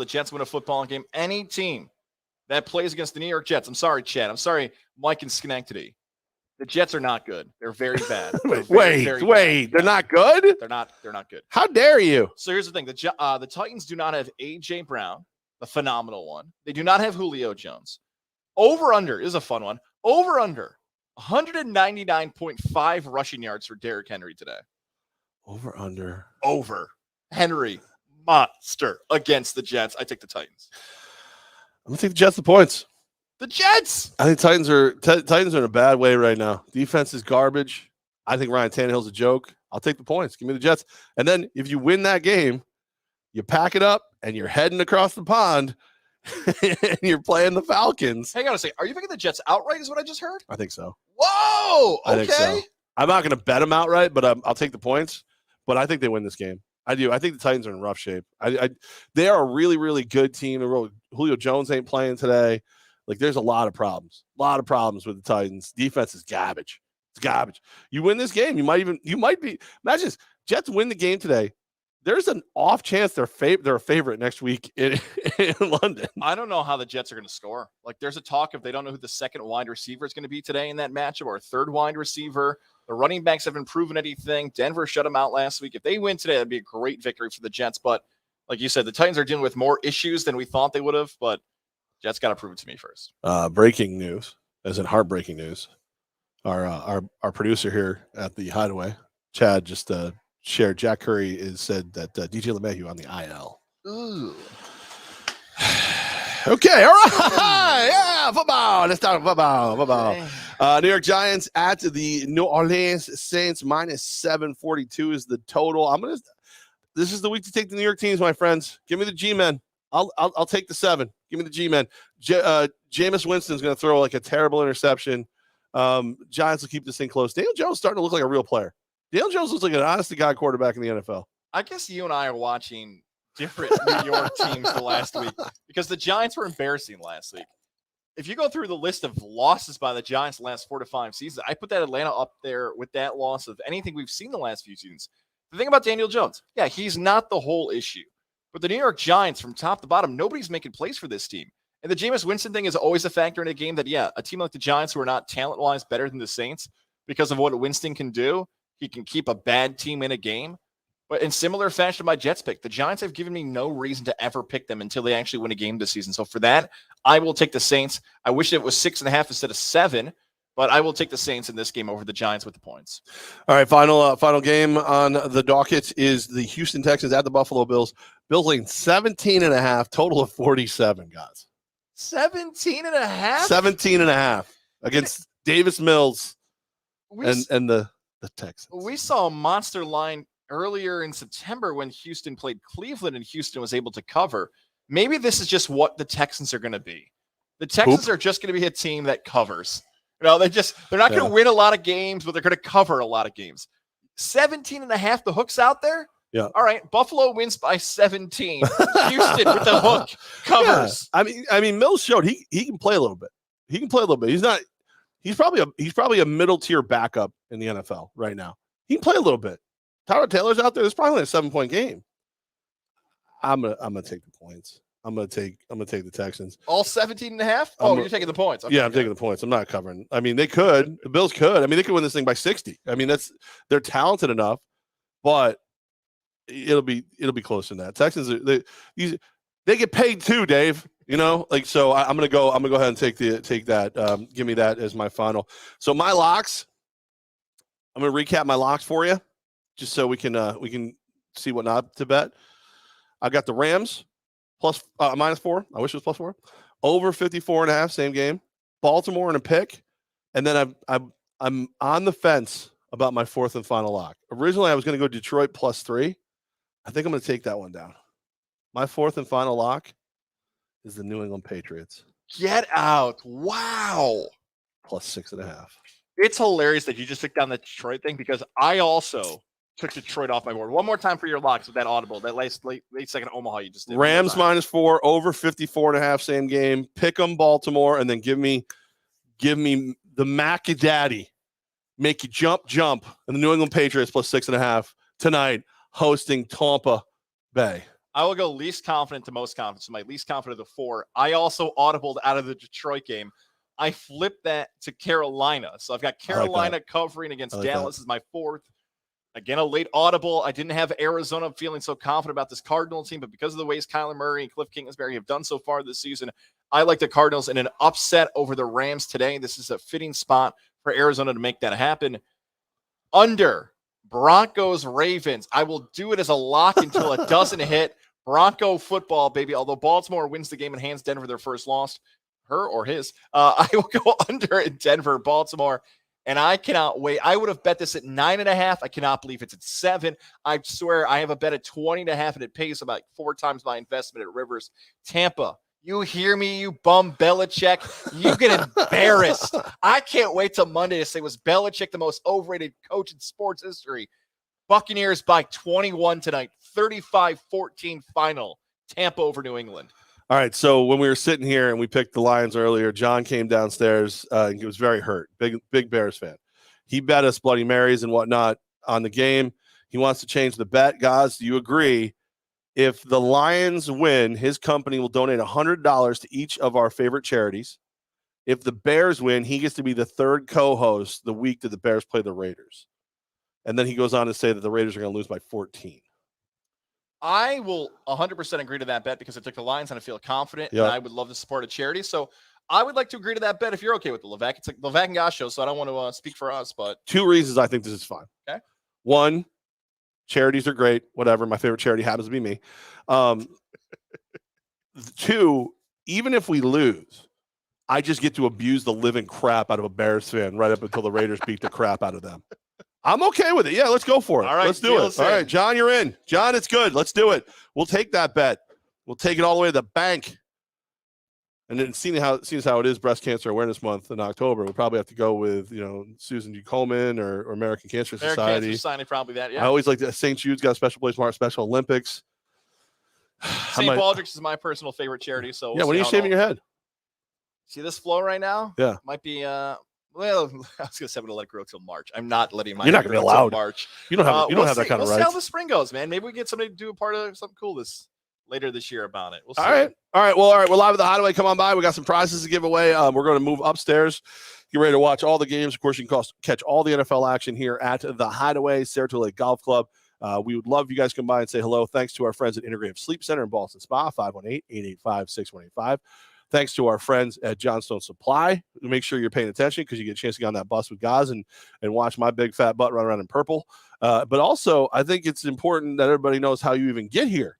Jets win a football game, any team that plays against the New York Jets, I'm sorry, Chad. I'm sorry, Mike and Schenectady. The Jets are not good. They're very bad. Wait. They're not good? They're not good. How dare you? So here's the thing. The Titans do not have A.J. Brown, the phenomenal one. They do not have Julio Jones. Over-under is a fun one. Over-under 199.5 rushing yards for Derrick Henry today. Over. Henry, monster against the Jets. I take the Titans. I'm going to take the Jets the points. The Jets! I think Titans are in a bad way right now. Defense is garbage. I think Ryan Tannehill's a joke. I'll take the points. Give me the Jets. And then if you win that game, you pack it up and you're heading across the pond and you're playing the Falcons. Hang on a second. Are you picking the Jets outright is what I just heard? I think so. Whoa! Okay. I think so. I'm not going to bet them outright, but I'll take the points. But I think they win this game. I do. I think the Titans are in rough shape. They are a really, really good team. Julio Jones ain't playing today. Like, there's a lot of problems. With the Titans. Defense is garbage. It's garbage. You win this game, you might be. Imagine this. Jets win the game today. There's an off chance they're a favorite next week in London. I don't know how the Jets are going to score. Like, there's a talk if they don't know who the second wide receiver is going to be today in that matchup, or a third wide receiver. The running backs haven't proven anything. Denver shut them out last week. If they win today, that'd be a great victory for the Jets. But like you said, the Titans are dealing with more issues than we thought they would have. But Jets got to prove it to me first. Breaking news, as in heartbreaking news. Our producer here at the Hideaway, Chad, just shared Jack Curry said that DJ LeMahieu on the IL. Ooh. Okay, all right. Yeah, football. Let's talk football. Okay. New York Giants at the New Orleans Saints minus 742 is the total. This is the week to take the New York teams, my friends. Give me the G-men. I'll take the 7. Give me the G-men. Jameis Winston's going to throw like a terrible interception. Giants will keep this thing close. Daniel Jones starting to look like a real player. Daniel Jones looks like an honest-to-God quarterback in the NFL. I guess you and I are watching different New York teams the last week because the Giants were embarrassing last week. If you go through the list of losses by the Giants the last 4 to 5 seasons, I put that Atlanta up there with that loss of anything we've seen the last few seasons. The thing about Daniel Jones, yeah, he's not the whole issue. But the New York Giants, from top to bottom, nobody's making plays for this team. And the Jameis Winston thing is always a factor in a game that, yeah, a team like the Giants who are not talent-wise better than the Saints because of what Winston can do, he can keep a bad team in a game. But in similar fashion to my Jets pick, the Giants have given me no reason to ever pick them until they actually win a game this season. So for that, I will take the Saints. I wish it was 6.5 instead of 7, but I will take the Saints in this game over the Giants with the points. All right, final game on the docket is the Houston Texans at the Buffalo Bills. Bills leading 17.5, total of 47, guys. 17.5? 17.5 against Davis Mills and the Texans. We saw a monster line earlier in September when Houston played Cleveland and Houston was able to cover. Maybe this is just what the Texans are going to be. The Texans are just going to be a team that covers. You know, they're not going to win a lot of games, but they're going to cover a lot of games. 17.5, the hook's out there. Yeah. All right. Buffalo wins by 17. Houston with the hook covers. Yeah. I mean, Mills showed he can play a little bit. He can play a little bit. He's probably a middle tier backup in the NFL right now. He can play a little bit. Tyler Taylor's out there. It's probably a 7-point game. I'm gonna take the points. I'm gonna take the Texans. All 17.5? Oh, you're taking the points. Okay, yeah, I'm taking the points. I'm not covering. I mean, they could. The Bills could. I mean, they could win this thing by 60. I mean, they're talented enough, but it'll be closer than that. Texans they get paid too, Dave. You know, like, so I'm gonna go ahead and take that. Give me that as my final. So my locks. I'm gonna recap my locks for you, just so we can see what not to bet. I got the Rams plus -4. I wish it was +4. Over 54.5, same game. Baltimore in a pick, and then I'm on the fence about my fourth and final lock. Originally, I was going to go Detroit +3. I think I'm going to take that one down. My fourth and final lock is the New England Patriots. Get out! Wow. +6.5. It's hilarious that you just took down the Detroit thing because I also took Detroit off my board. One more time for your locks with that audible, that late second Omaha you just did. Rams -4, over 54.5, same game. Pick 'em Baltimore, and then give me the Mac Daddy. Make you jump, and the New England Patriots +6.5 tonight, hosting Tampa Bay. I will go least confident to most confident. So my least confident of the 4. I also audibled out of the Detroit game. I flipped that to Carolina. So I've got Carolina covering against Dallas as my 4th. Again, a late audible. I didn't have Arizona feeling so confident about this Cardinal team, but because of the ways Kyler Murray and Cliff Kingsbury have done so far this season, I like the Cardinals in an upset over the Rams today. This is a fitting spot for Arizona to make that happen. Under Broncos Ravens. I will do it as a lock until it doesn't hit. Bronco football, baby. Although Baltimore wins the game and hands Denver their first loss, her or his, I will go under in Denver, Baltimore. And I cannot wait. I would have bet this at 9.5. I cannot believe it's at 7. I swear I have a bet at 20.5, and it pays about 4 times my investment at Rivers. Tampa, you hear me, you bum Belichick? You get embarrassed. I can't wait till Monday to say, was Belichick the most overrated coach in sports history? Buccaneers by 21 tonight, 35-14 final. Tampa over New England. All right, so when we were sitting here and we picked the Lions earlier, John came downstairs. He was very hurt, big Bears fan. He bet us Bloody Marys and whatnot on the game. He wants to change the bet. Guys, do you agree? If the Lions win, his company will donate $100 to each of our favorite charities. If the Bears win, he gets to be the 3rd co-host the week that the Bears play the Raiders. And then he goes on to say that the Raiders are going to lose by 14. I will 100% agree to that bet because I took the Lions and I feel confident, and I would love to support a charity. So I would like to agree to that bet if you're okay with the Levack. It's like the Levack and Goz show, so I don't want to speak for us. But 2 reasons I think this is fine. Okay. 1, charities are great. Whatever. My favorite charity happens to be me. 2, even if we lose, I just get to abuse the living crap out of a Bears fan right up until the Raiders beat the crap out of them. I'm okay with it. Yeah, let's go for it. All right, let's do it. All right, John, you're in. John, it's good. Let's do it. We'll take that bet. We'll take it all the way to the bank. And then seeing how it is Breast Cancer Awareness Month in October, we'll probably have to go with Susan G. Komen or American Cancer Society. American Cancer Society, probably that. Yeah. I always like that. St. Jude's got a special place, Special Olympics. St. Baldrick's is my personal favorite charity. So when are you shaving your head? See this flow right now? Yeah, might be. Well, I was going to say I'm going to let it grow till March. I'm not letting my. You're not going to be allowed. March. You don't have that kind of rights. We'll see how the spring goes, man. Maybe we get somebody to do a part of something cool later this year about it. We'll see. All right. Well, all right. We're live at the Hideaway. Come on by. We got some prizes to give away. We're going to move upstairs. Get ready to watch all the games. Of course, you can catch all the NFL action here at the Hideaway, Saratoga Golf Club. We would love if you guys come by and say hello. Thanks to our friends at Integrative Sleep Center in Boston Spa, 518-885-6185. Thanks to our friends at Johnstone Supply. Make sure you're paying attention because you get a chance to get on that bus with Goz and watch my big fat butt run around in purple. But also, I think it's important that everybody knows how you even get here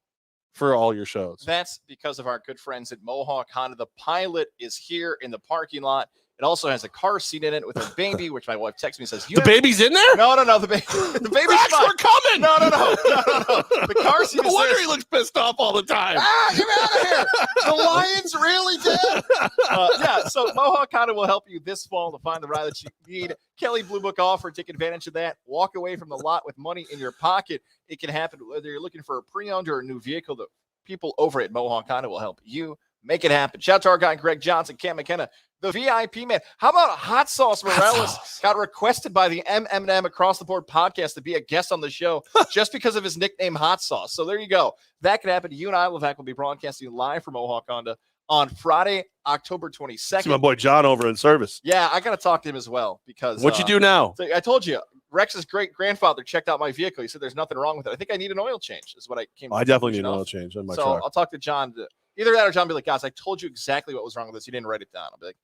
for all your shows. That's because of our good friends at Mohawk Honda. The Pilot is here in the parking lot. It also has a car seat in it with a baby, which my wife texts me and says, the baby's in there? No. The baby's Rex, we're coming. No. The car seat No wonder he looks pissed off all the time. Get me out of here. The Lions really did. So Mohawk Honda will help you this fall to find the ride that you need. Kelly Blue Book offer. Take advantage of that. Walk away from the lot with money in your pocket. It can happen whether you're looking for a pre-owned or a new vehicle. The people over at Mohawk Honda will help you make it happen. Shout out to our guy, Greg Johnson, Cam McKenna, the VIP man. How about Hot Sauce Morales? Got requested by the M Across the Board podcast to be a guest on the show just because of his nickname Hot Sauce. So there you go. That could happen. You and I, Levack, will be broadcasting live from Mohawk Honda on Friday, October 22nd. See my boy John over in service. Yeah, I got to talk to him as well because what you do now? So I told you, Rex's great grandfather checked out my vehicle. He said there's nothing wrong with it. I think I need an oil change. Is what I came. I definitely need an oil change on my truck. I'll talk to John. Either that or John will be like, guys, I told you exactly what was wrong with this. You didn't write it down. I'll be like,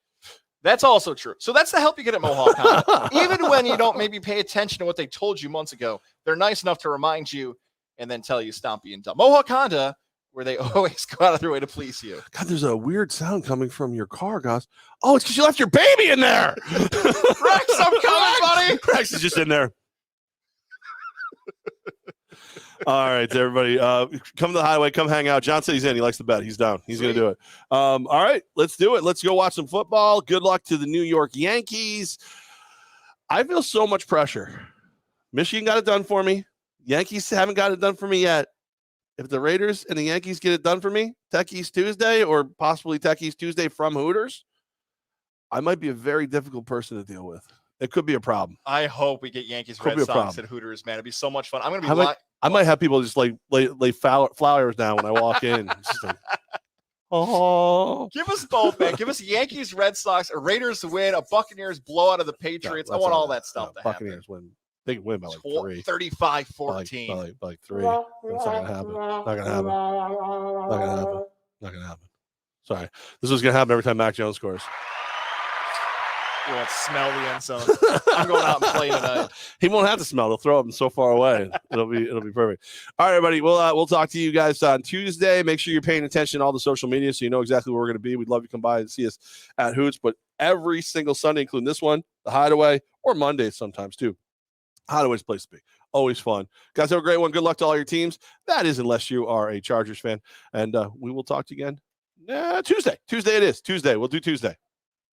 that's also true. So that's the help you get at Mohawk Honda. Even when you don't maybe pay attention to what they told you months ago, they're nice enough to remind you and then tell you stop being dumb. Mohawk Honda, where they always go out of their way to please you. God, there's a weird sound coming from your car, guys. Oh, it's because you left your baby in there. Rex, I'm coming, buddy. Rex is just in there. All right, everybody. Come to the Hideaway. Come hang out. John said he's in. He likes the bet. He's down. He's going to do it. All right, let's do it. Let's go watch some football. Good luck to the New York Yankees. I feel so much pressure. Michigan got it done for me. Yankees haven't got it done for me yet. If the Raiders and the Yankees get it done for me, Techies Tuesday or possibly Techies Tuesday from Hooters, I might be a very difficult person to deal with. It could be a problem. I hope we get Yankees Red Sox at Hooters, man. It'd be so much fun. I'm going to be I might have people just like lay flowers down when I walk in. It's just like, oh, Give us both, man. Give us Yankees, Red Sox, a Raiders to win, a Buccaneers blowout of the Patriots. I want all that stuff to Buccaneers happen. win. They can win by like 3. 35-14. By 3. That's not gonna happen. Not gonna happen. Not gonna happen. Not gonna happen. Sorry. This was gonna happen every time Mac Jones scores. You won't smell the end zone. I'm going out and playing tonight. He won't have to smell. They'll throw him so far away. It'll be perfect. All right, everybody. We'll talk to you guys on Tuesday. Make sure you're paying attention to all the social media so you know exactly where we're going to be. We'd love you to come by and see us at Hoots, but every single Sunday, including this one, the Hideaway, or Mondays sometimes too. Hideaway's place to be. Always fun. Guys, have a great one. Good luck to all your teams. That is, unless you are a Chargers fan. And we will talk to you again Tuesday. Tuesday it is. Tuesday. We'll do Tuesday.